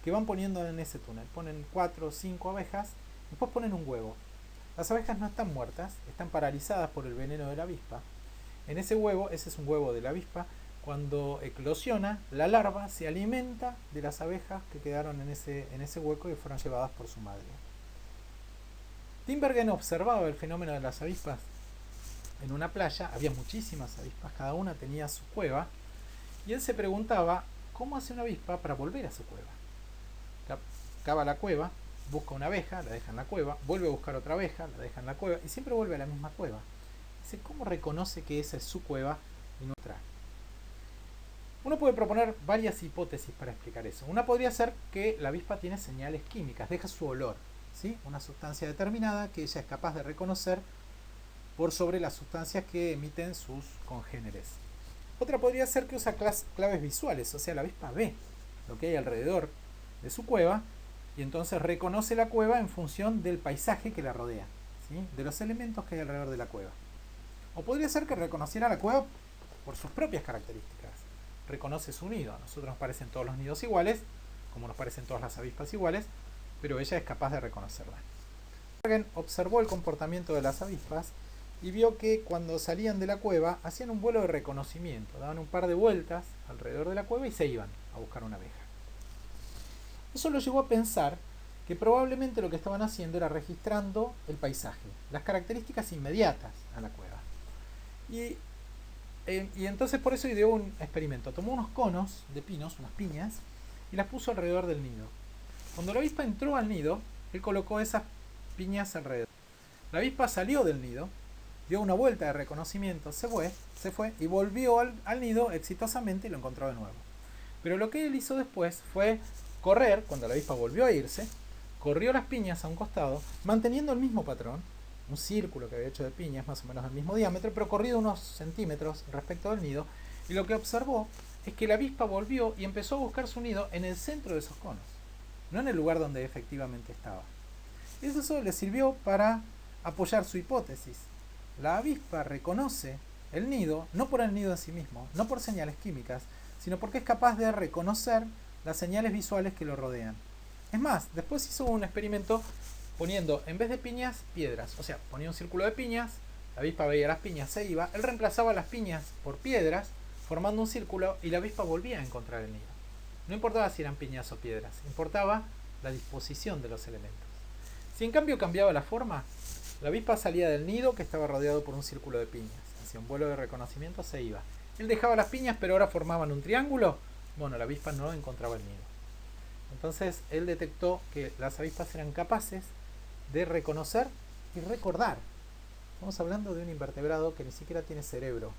que van poniendo en ese túnel. Ponen 4 o 5 abejas, después ponen un huevo. Las abejas no están muertas, están paralizadas por el veneno de la avispa. En ese huevo, ese es un huevo de la avispa, cuando eclosiona, la larva se alimenta de las abejas que quedaron en ese hueco y fueron llevadas por su madre. Tinbergen observaba el fenómeno de las avispas en una playa, había muchísimas avispas, cada una tenía su cueva, y él se preguntaba cómo hace una avispa para volver a su cueva. Cava la cueva, busca una abeja, la deja en la cueva, vuelve a buscar otra abeja, la deja en la cueva, y siempre vuelve a la misma cueva. Dice, ¿cómo reconoce que esa es su cueva y no otra? Uno puede proponer varias hipótesis para explicar eso. Una podría ser que la avispa tiene señales químicas, deja su olor, ¿sí? Una sustancia determinada que ella es capaz de reconocer por sobre las sustancias que emiten sus congéneres. Otra podría ser que usa claves visuales, o sea, la avispa ve lo que hay alrededor de su cueva y entonces reconoce la cueva en función del paisaje que la rodea, ¿sí? De los elementos que hay alrededor de la cueva. O podría ser que reconociera la cueva por sus propias características. Reconoce su nido. A nosotros nos parecen todos los nidos iguales, como nos parecen todas las avispas iguales, pero ella es capaz de reconocerla. Tinbergen observó el comportamiento de las avispas y vio que cuando salían de la cueva hacían un vuelo de reconocimiento, daban un par de vueltas alrededor de la cueva y se iban a buscar una abeja. Eso lo llevó a pensar que probablemente lo que estaban haciendo era registrando el paisaje, las características inmediatas a la cueva. Y entonces por eso ideó un experimento. Tomó unos conos de pinos, unas piñas, y las puso alrededor del nido. Cuando la avispa entró al nido, él colocó esas piñas alrededor. La avispa salió del nido, dio una vuelta de reconocimiento, se fue y volvió al nido exitosamente y lo encontró de nuevo. Pero lo que él hizo después fue correr, cuando la avispa volvió a irse, corrió las piñas a un costado, manteniendo el mismo patrón, un círculo que había hecho de piñas, más o menos del mismo diámetro, pero corrido unos centímetros respecto del nido, y lo que observó es que la avispa volvió y empezó a buscar su nido en el centro de esos conos, no en el lugar donde efectivamente estaba. Y eso le sirvió para apoyar su hipótesis. La avispa reconoce el nido, no por el nido en sí mismo, no por señales químicas, sino porque es capaz de reconocer las señales visuales que lo rodean. Es más, después hizo un experimento poniendo, en vez de piñas, piedras. O sea, ponía un círculo de piñas, la avispa veía las piñas, se iba, él reemplazaba las piñas por piedras, formando un círculo, y la avispa volvía a encontrar el nido. No importaba si eran piñas o piedras, importaba la disposición de los elementos. Si en cambio cambiaba la forma, la avispa salía del nido que estaba rodeado por un círculo de piñas. Hacía un vuelo de reconocimiento, se iba. Él dejaba las piñas, pero ahora formaban un triángulo. Bueno, la avispa no encontraba el nido. Entonces él detectó que las avispas eran capaces de reconocer y recordar. Estamos hablando de un invertebrado que ni siquiera tiene cerebro.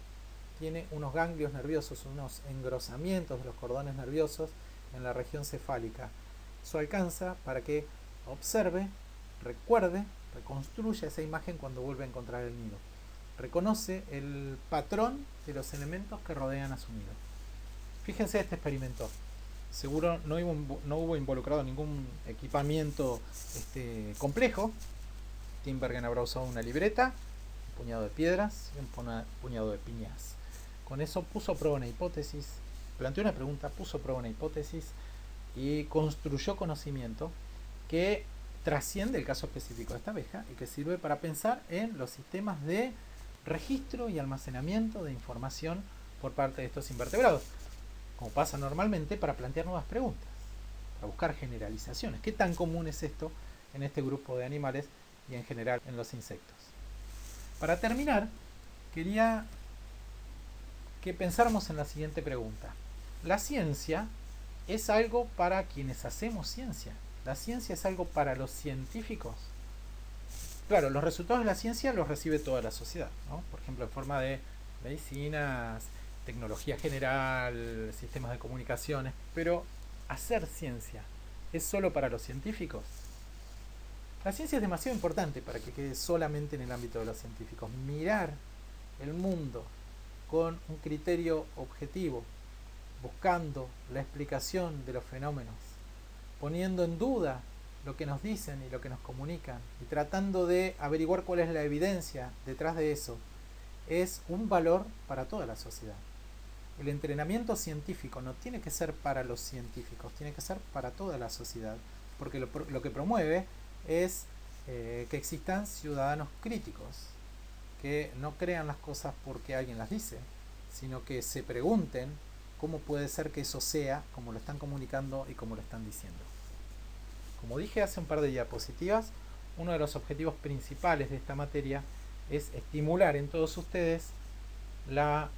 Tiene unos ganglios nerviosos, unos engrosamientos de los cordones nerviosos en la región cefálica. Eso alcanza para que observe, recuerde, reconstruya esa imagen cuando vuelve a encontrar el nido. Reconoce el patrón de los elementos que rodean a su nido. Fíjense este experimento. Seguro no hubo involucrado ningún equipamiento complejo. Tinbergen habrá usado una libreta, un puñado de piedras y un puñado de piñas. Con eso puso a prueba una hipótesis, planteó una pregunta, puso a prueba una hipótesis y construyó conocimiento que trasciende el caso específico de esta abeja y que sirve para pensar en los sistemas de registro y almacenamiento de información por parte de estos invertebrados, como pasa normalmente, para plantear nuevas preguntas, para buscar generalizaciones. ¿Qué tan común es esto en este grupo de animales y en general en los insectos? Para terminar, quería que pensáramos en la siguiente pregunta. ¿La ciencia es algo para quienes hacemos ciencia? ¿La ciencia es algo para los científicos? Claro, los resultados de la ciencia los recibe toda la sociedad, ¿no? Por ejemplo, en forma de medicinas, tecnología general, sistemas de comunicaciones, pero hacer ciencia es solo para los científicos. La ciencia es demasiado importante para que quede solamente en el ámbito de los científicos. Mirar el mundo con un criterio objetivo, buscando la explicación de los fenómenos, poniendo en duda lo que nos dicen y lo que nos comunican y tratando de averiguar cuál es la evidencia detrás de eso, es un valor para toda la sociedad. El entrenamiento científico no tiene que ser para los científicos, tiene que ser para toda la sociedad, porque lo que promueve es que existan ciudadanos críticos, que no crean las cosas porque alguien las dice, sino que se pregunten cómo puede ser que eso sea como lo están comunicando y como lo están diciendo. Como dije hace un par de diapositivas, uno de los objetivos principales de esta materia es estimular en todos ustedes la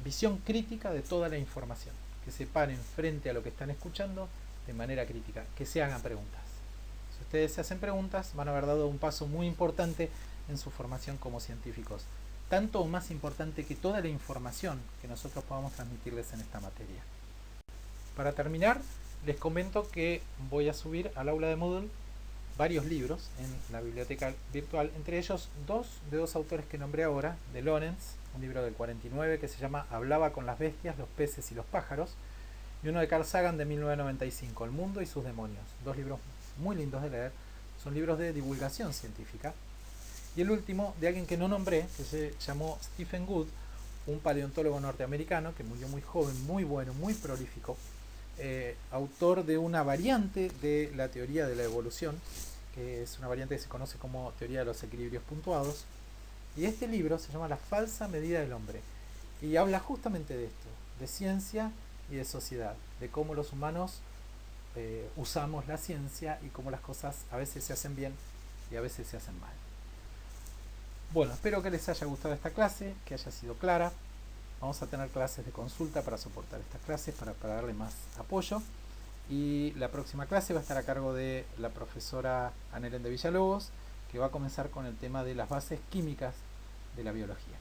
visión crítica de toda la información, que se paren frente a lo que están escuchando de manera crítica, que se hagan preguntas. Si ustedes se hacen preguntas, van a haber dado un paso muy importante en su formación como científicos, tanto o más importante que toda la información que nosotros podamos transmitirles en esta materia. Para terminar, les comento que voy a subir al aula de Moodle varios libros en la biblioteca virtual, entre ellos dos autores que nombré ahora, de Lorenz, un libro del 49 que se llama Hablaba con las bestias, los peces y los pájaros, y uno de Carl Sagan de 1995, El mundo y sus demonios. Dos libros muy lindos de leer, son libros de divulgación científica. Y el último, de alguien que no nombré, que se llamó Stephen Good, un paleontólogo norteamericano que murió muy joven, muy bueno, muy prolífico, autor de una variante de la teoría de la evolución, que es una variante que se conoce como teoría de los equilibrios puntuados. Y este libro se llama La falsa medida del hombre, y habla justamente de esto, de ciencia y de sociedad, de cómo los humanos usamos la ciencia y cómo las cosas a veces se hacen bien y a veces se hacen mal. Bueno, espero que les haya gustado esta clase, que haya sido clara. Vamos a tener clases de consulta para soportar estas clases, para darle más apoyo. Y la próxima clase va a estar a cargo de la profesora Anelén de Villalobos, que va a comenzar con el tema de las bases químicas de la biología.